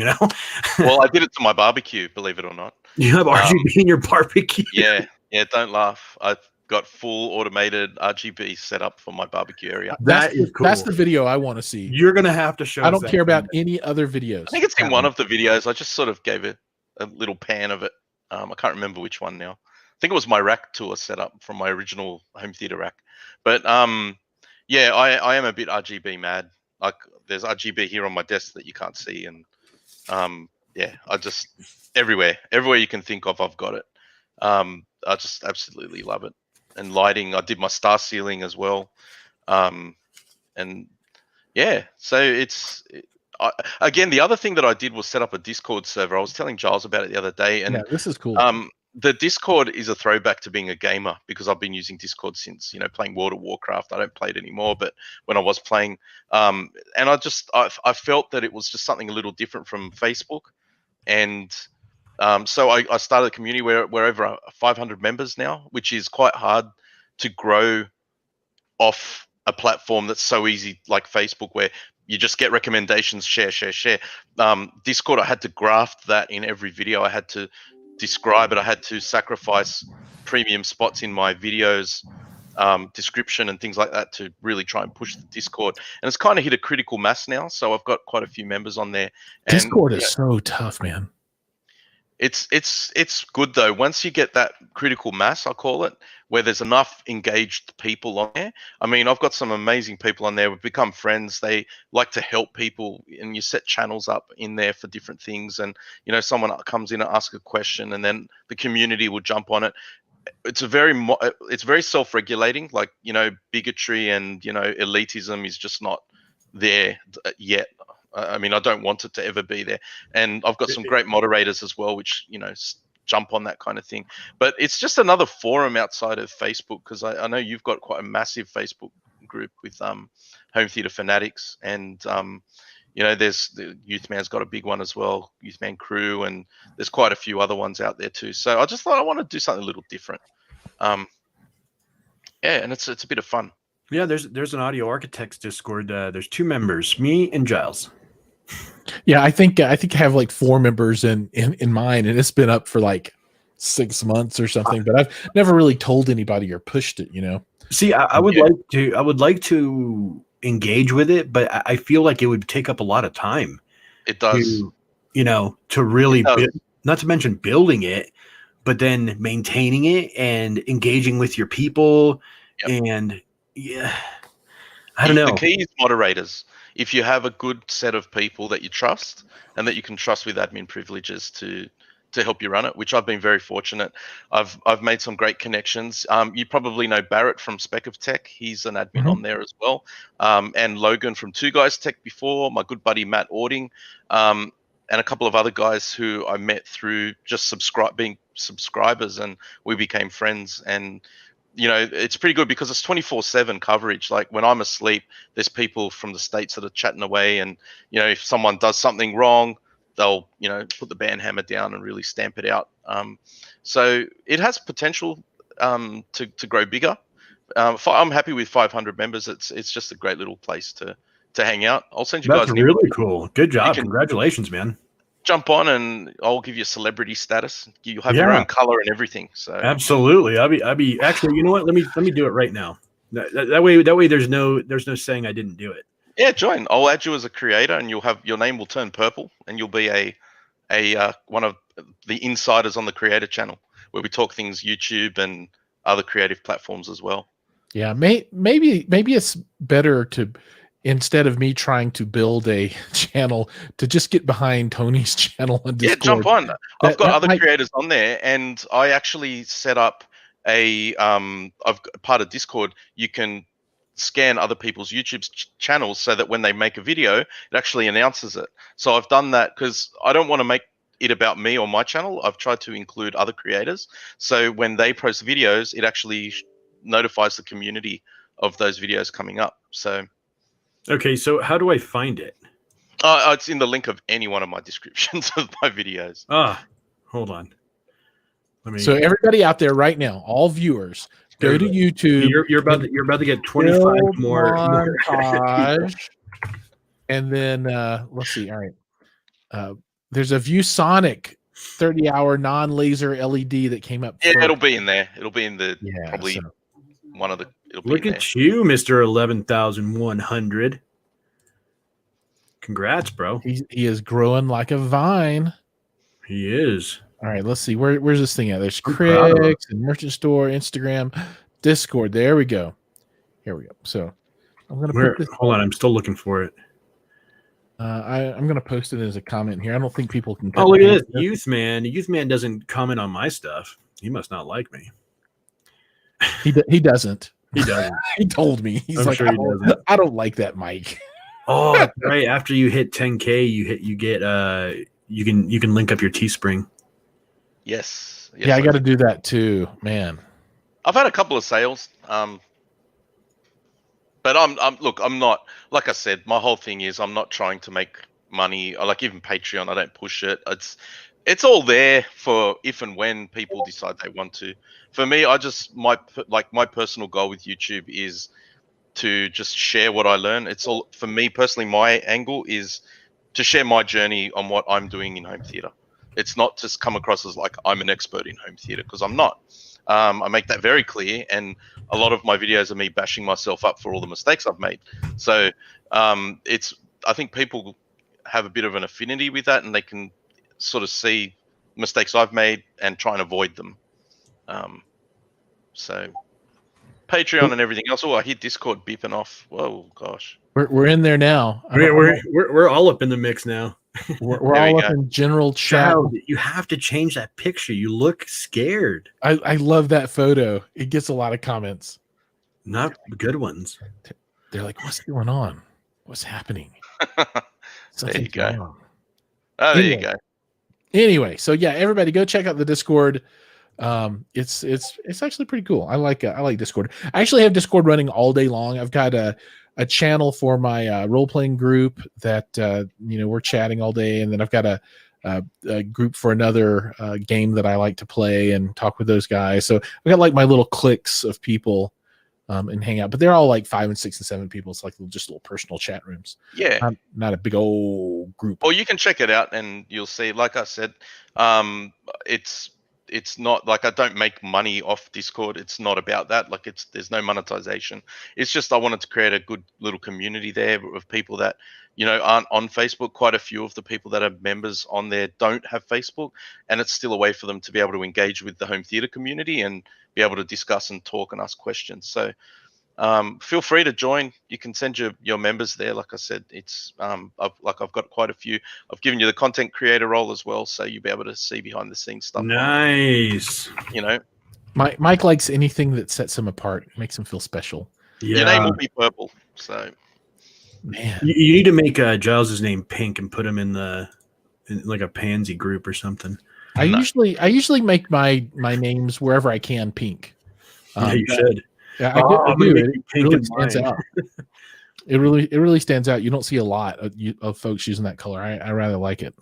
Well, I did it to my barbecue, believe it or not. You have RGB in your barbecue? Yeah, don't laugh. I've got full automated RGB set up for my barbecue area. That is cool. That's the video I want to see. You're going to have to show us. I don't care about any other videos. I think it's in one of the videos. I just sort of gave it a little pan of it. I can't remember which one now. I think it was my rack tour setup from my original home theater rack. But yeah, I am a bit RGB mad. Like, there's RGB here on my desk that you can't see, and yeah, I just everywhere you can think of, I've got it. I just absolutely love it. And lighting, I did my star ceiling as well. And yeah, so again, the other thing that I did was set up a Discord server. I was telling Giles about it the other day, and yeah, this is cool. The Discord is a throwback to being a gamer, because I've been using Discord since, playing World of Warcraft. I don't play it anymore, but when I was playing, and I felt that it was just something a little different from Facebook. And so I started a community where we're over 500 members now, which is quite hard to grow off a platform that's so easy like Facebook, where you just get recommendations, share. Discord, I had to graft that in every video. I had to describe it. I had to sacrifice premium spots in my videos, description and things like that to really try and push the Discord. And it's kind of hit a critical mass now. So I've got quite a few members on there. And Discord is so tough, man. It's good though. Once you get that critical mass, I call it, where there's enough engaged people on there. I mean, I've got some amazing people on there. We've become friends. They like to help people, and you set channels up in there for different things. And someone comes in and asks a question, and then the community will jump on it. It's very self-regulating. Like bigotry and elitism is just not there yet. I mean, I don't want it to ever be there. And I've got some great moderators as well, which, jump on that kind of thing. But it's just another forum outside of Facebook, because I know you've got quite a massive Facebook group with Home Theatre Fanatics. And, there's the Youth Man's got a big one as well, Youth Man Crew. And there's quite a few other ones out there too. So I just thought I want to do something a little different. And it's a bit of fun. Yeah, there's an Audio Architects Discord. There's 2 members, me and Giles. Yeah, I think I have like 4 members in mine, and it's been up for like 6 months or something. But I've never really told anybody or pushed it. See, I would like to engage with it, but I feel like it would take up a lot of time. It does. To really not to mention building it, but then maintaining it and engaging with your people. Yep. And I don't know. The key is moderators. If you have a good set of people that you trust and that you can trust with admin privileges to help you run it, which I've been very fortunate. I've made some great connections. You probably know Barrett from Spec of Tech. He's an admin on there as well. And Logan from Two Guys Tech before, my good buddy Matt Ording, and a couple of other guys who I met through just being subscribers, and we became friends. And it's pretty good because it's 24/7 coverage. Like when I'm asleep, there's people from the States that are chatting away. And, if someone does something wrong, they'll, put the band hammer down and really stamp it out. So it has potential to grow bigger. I'm happy with 500 members. It's just a great little place to hang out. I'll send you guys. That's really cool. Good job. Congratulations, man. Jump on and I'll give you celebrity status. You'll have your own color and everything. So absolutely. I'll be actually, you know what? Let me do it right now. That way there's no saying I didn't do it. Yeah, join. I'll add you as a creator, and your name will turn purple, and you'll be a one of the insiders on the creator channel, where we talk things YouTube and other creative platforms as well. Yeah, maybe it's better to, instead of me trying to build a channel, to just get behind Tony's channel on Discord. Yeah, jump on. I've got other creators on there, and I actually set up I've got part of Discord. You can scan other people's YouTube channels so that when they make a video, it actually announces it. So I've done that because I don't want to make it about me or my channel. I've tried to include other creators. So when they post videos, it actually notifies the community of those videos coming up. So. Okay, so how do I find it? It's in the link of any one of my descriptions of my videos. Hold on. So everybody out there right now, all viewers, go to YouTube. You're about to get 25 more. Montage. And then let's see. All right. There's a ViewSonic 30-hour non-laser LED that came up. Yeah, it'll be in there. It'll be in the one of the. Look at you, Mr. 11,100. Congrats, bro. He is growing like a vine. He is. All right, let's see. Where's this thing at? There's Critics and Merchant Store, Instagram, Discord. There we go. Here we go. So I'm gonna put this. Hold on, I'm still looking for it. I'm gonna post it as a comment here. I don't think people can. Oh, look at this, Youth Man. Youth Man doesn't comment on my stuff. He must not like me. He doesn't. He doesn't. He told me. He's like, I don't like that mic. Oh, right. After you hit 10K, you can link up your Teespring. Yes. Yeah, I got to do that too, man. I've had a couple of sales, but I'm not, like I said, my whole thing is I'm not trying to make money. Like even Patreon, I don't push it. It's all there for if and when people decide they want to. For me, my personal goal with YouTube is to just share what I learn. It's all, for me personally, my angle is to share my journey on what I'm doing in home theater. It's not to come across as like I'm an expert in home theater, because I'm not. I make that very clear, and a lot of my videos are me bashing myself up for all the mistakes I've made. So I think people have a bit of an affinity with that, and they can sort of see mistakes I've made and try and avoid them. So Patreon and everything else. Oh, I hear Discord beeping off. Whoa, gosh. We're in there now. We're all up in the mix now. We're all up in general chat. Child, you have to change that picture. You look scared. I love that photo. It gets a lot of comments. Not good ones. They're like, "What's going on? What's happening?" There you go. Oh, there you go. Anyway, so yeah, everybody go check out the Discord. It's actually pretty cool. I like Discord. I actually have Discord running all day long. I've got a channel for my role-playing group that we're chatting all day, and then I've got a group for another game that I like to play and talk with those guys. So I've got like my little cliques of people and hang out, but they're all like 5 and 6 and 7 people. It's like just little personal chat rooms. Yeah, not a big old group. Or you can check it out and you'll see. Like I said, it's not like I don't make money off Discord. It's not about that. Like there's no monetization. It's just I wanted to create a good little community there of people that aren't on Facebook. Quite a few of the people that are members on there don't have Facebook, and it's still a way for them to be able to engage with the home theater community and be able to discuss and talk and ask questions. So feel free to join. You can send your members there. Like I said, it's I've got quite a few. I've given you the content creator role as well, so you'll be able to see behind the scenes stuff. Nice. Mike likes anything that sets him apart, makes him feel special. Yeah. Your name will be purple. So man, you need to make Giles's name pink and put him in like a pansy group or something. I usually make my names wherever I can pink. Yeah, you should. Yeah, I do. It really stands out. It really stands out. You don't see a lot of folks using that color. I rather like it.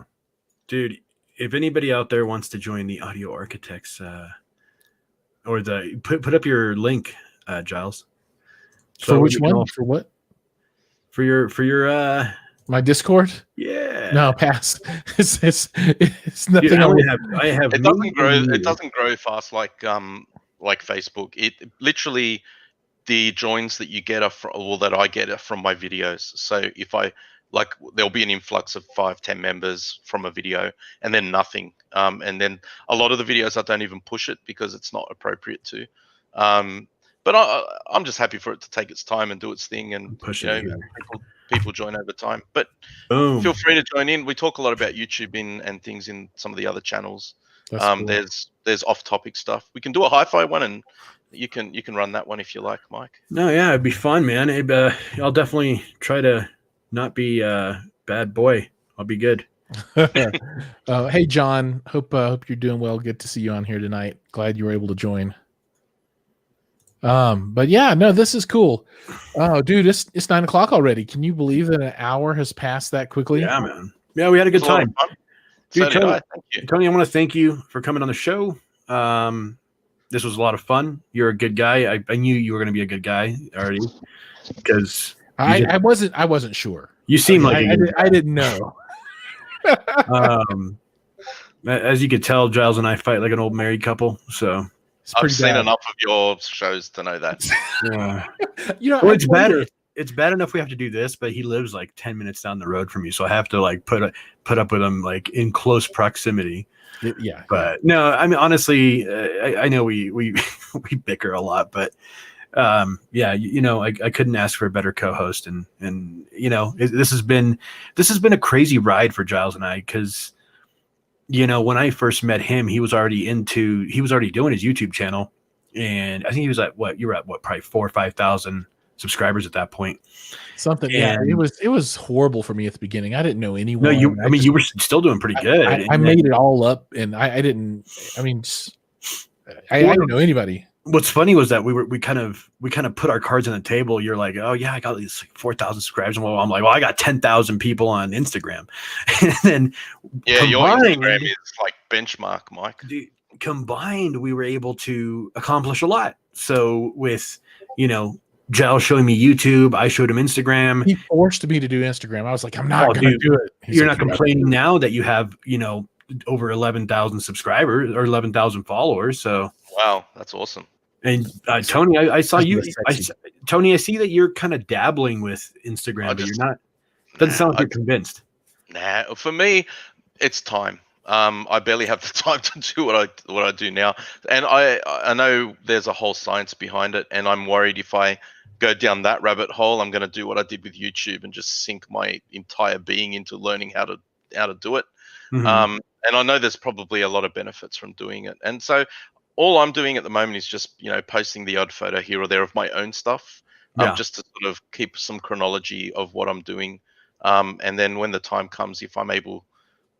Dude, if anybody out there wants to join the Audio Architects, or put up your link, Giles. For which one? For what? For your my Discord? Yeah. No, pass. It's nothing. Dude, I have. It doesn't grow. It doesn't grow fast like Facebook. It literally, the joins that you get that I get are from my videos. So if there'll be an influx of 5-10 members from a video, and then nothing. And then a lot of the videos I don't even push it because it's not appropriate to. But I'm just happy for it to take its time and do its thing, and people join over time. But feel free to join in. We talk a lot about YouTube and things in some of the other channels. Cool. There's off-topic stuff. We can do a HiFi one, and you can run that one if you like, Mike. No, yeah, it'd be fun, man. I'll definitely try to not be a bad boy. I'll be good. Hey, John. Hope you're doing well. Good to see you on here tonight. Glad you were able to join. But yeah, no, this is cool. Oh, dude, it's 9:00 already. Can you believe that an hour has passed that quickly? Yeah, man. Yeah, we had a good time. Dude, Tony, I want to thank you for coming on the show. This was a lot of fun. You're a good guy. I knew you were going to be a good guy already, because I wasn't sure. You seem like I didn't know. As you could tell, Giles and I fight like an old married couple. So I've seen enough of your shows to know that. Yeah. Well, it's bad. It's bad enough we have to do this, but he lives like 10 minutes down the road from you, so I have to like put up with him like in close proximity. Yeah. But no, I mean, honestly, I know we we bicker a lot, but yeah, I couldn't ask for a better co-host, and this has been a crazy ride for Giles and I, because when I first met him, he was already doing his YouTube channel, and I think he was at probably 4,000 or 5,000 subscribers at that point. Something. Yeah, it was horrible for me at the beginning. I didn't know anyone. No, you were still doing pretty good. I made it all up, and I didn't. I mean, I didn't know anybody. What's funny was that we kind of put our cards on the table. You're like, oh yeah, I got these 4,000 subscribers, and I'm like, well, I got 10,000 people on Instagram, and then your Instagram is like benchmark, Mike. Combined, we were able to accomplish a lot. So with Giles showing me YouTube. I showed him Instagram. He forced me to do Instagram. I was like, I'm not going to do it. You're not complaining now that you have, over 11,000 subscribers or 11,000 followers. So wow, that's awesome. And Tony, I saw you. Tony, I see that you're kind of dabbling with Instagram, but you're not. Doesn't sound like you're convinced. Nah, for me, it's time. I barely have the time to do what I do now, and I know there's a whole science behind it, and I'm worried if I go down that rabbit hole, I'm going to do what I did with YouTube and just sink my entire being into learning how to do it. Mm-hmm. And I know there's probably a lot of benefits from doing it, and so all I'm doing at the moment is just posting the odd photo here or there of my own stuff, just to sort of keep some chronology of what I'm doing, and then when the time comes, if I'm able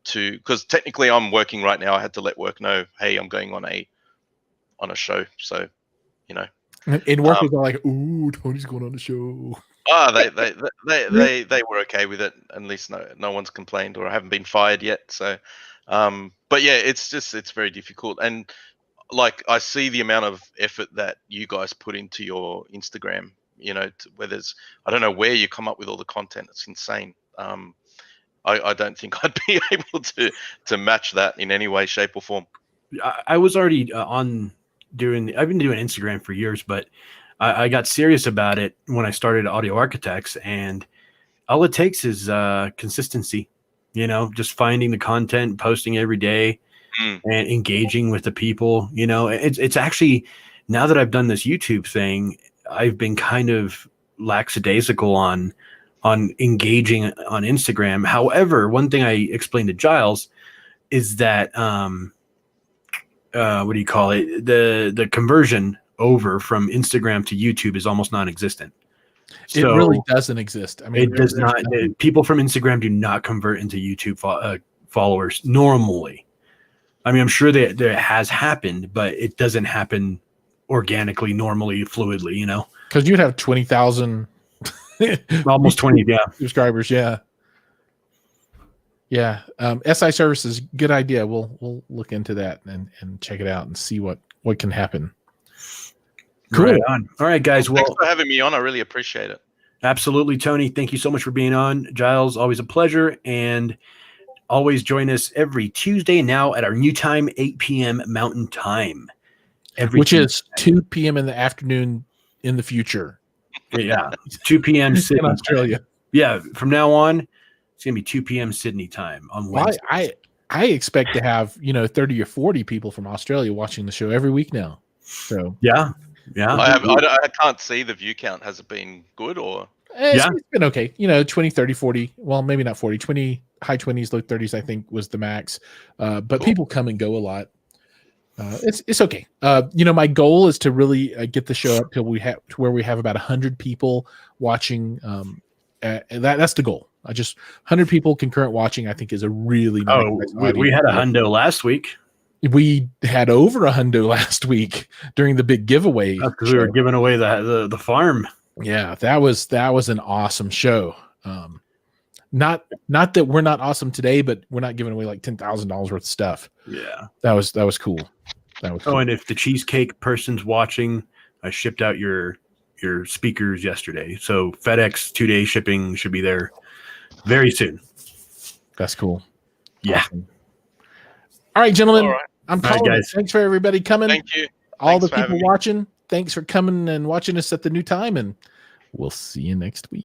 to, because technically I'm working right now, I had to let work know, hey, I'm going on a show, so and work was all like, ooh, Tony's going on the show. They were okay with it. At least no one's complained, or I haven't been fired yet. So, but yeah, it's very difficult. And like, I see the amount of effort that you guys put into your Instagram, where I don't know where you come up with all the content. It's insane. I don't think I'd be able to match that in any way, shape or form. I was already I've been doing Instagram for years, but I got serious about it when I started Audio Architects, and all it takes is consistency, just finding the content, posting every day, and engaging with the people. It's actually, now that I've done this YouTube thing, I've been kind of lackadaisical on engaging on Instagram. However, one thing I explained to Giles is that what do you call it? The conversion over from Instagram to YouTube is almost non-existent. It really doesn't exist. I mean, it does not. People from Instagram do not convert into YouTube followers normally. I mean, I'm sure that has happened, but it doesn't happen organically, normally, fluidly. Because you'd have 20,000, almost 20, subscribers. Yeah. SI services, good idea. We'll look into that and check it out and see what can happen. Cool. Right on. All right, guys. Well, thanks for having me on. I really appreciate it. Absolutely, Tony. Thank you so much for being on. Giles, always a pleasure. And always join us every Tuesday now at our new time, 8 p.m. Mountain Time. Which is 2 p.m. in the afternoon in the future. Yeah, 2 p.m. in Australia. Yeah, from now on, it's going to be 2 p.m. Sydney time on Wednesday. I expect to have 30 or 40 people from Australia watching the show every week now. So yeah. I can't see the view count. Has it been good or? It's been okay. 20, 30, 40. Well, maybe not 40. 20, high 20s, low 30s. I think was the max. But cool. People come and go a lot. It's okay. My goal is to really get the show up till where we have about 100 people watching. That's the goal. 100 people concurrent watching, I think, is a really nice we had a hundo last week. We had over 100 last week during the big giveaway. Because we were giving away the farm. Yeah, that was an awesome show. Not that we're not awesome today, but we're not giving away like $10,000 worth of stuff. Yeah, that was cool. That was cool. And if the cheesecake person's watching, I shipped out your speakers yesterday. So FedEx 2-day shipping should be there very soon. That's cool. Yeah. Awesome. All right, gentlemen. All right. I'm calling it. Thanks for everybody coming. Thank you. All the people watching. Thanks for coming and watching us at the new time, and we'll see you next week.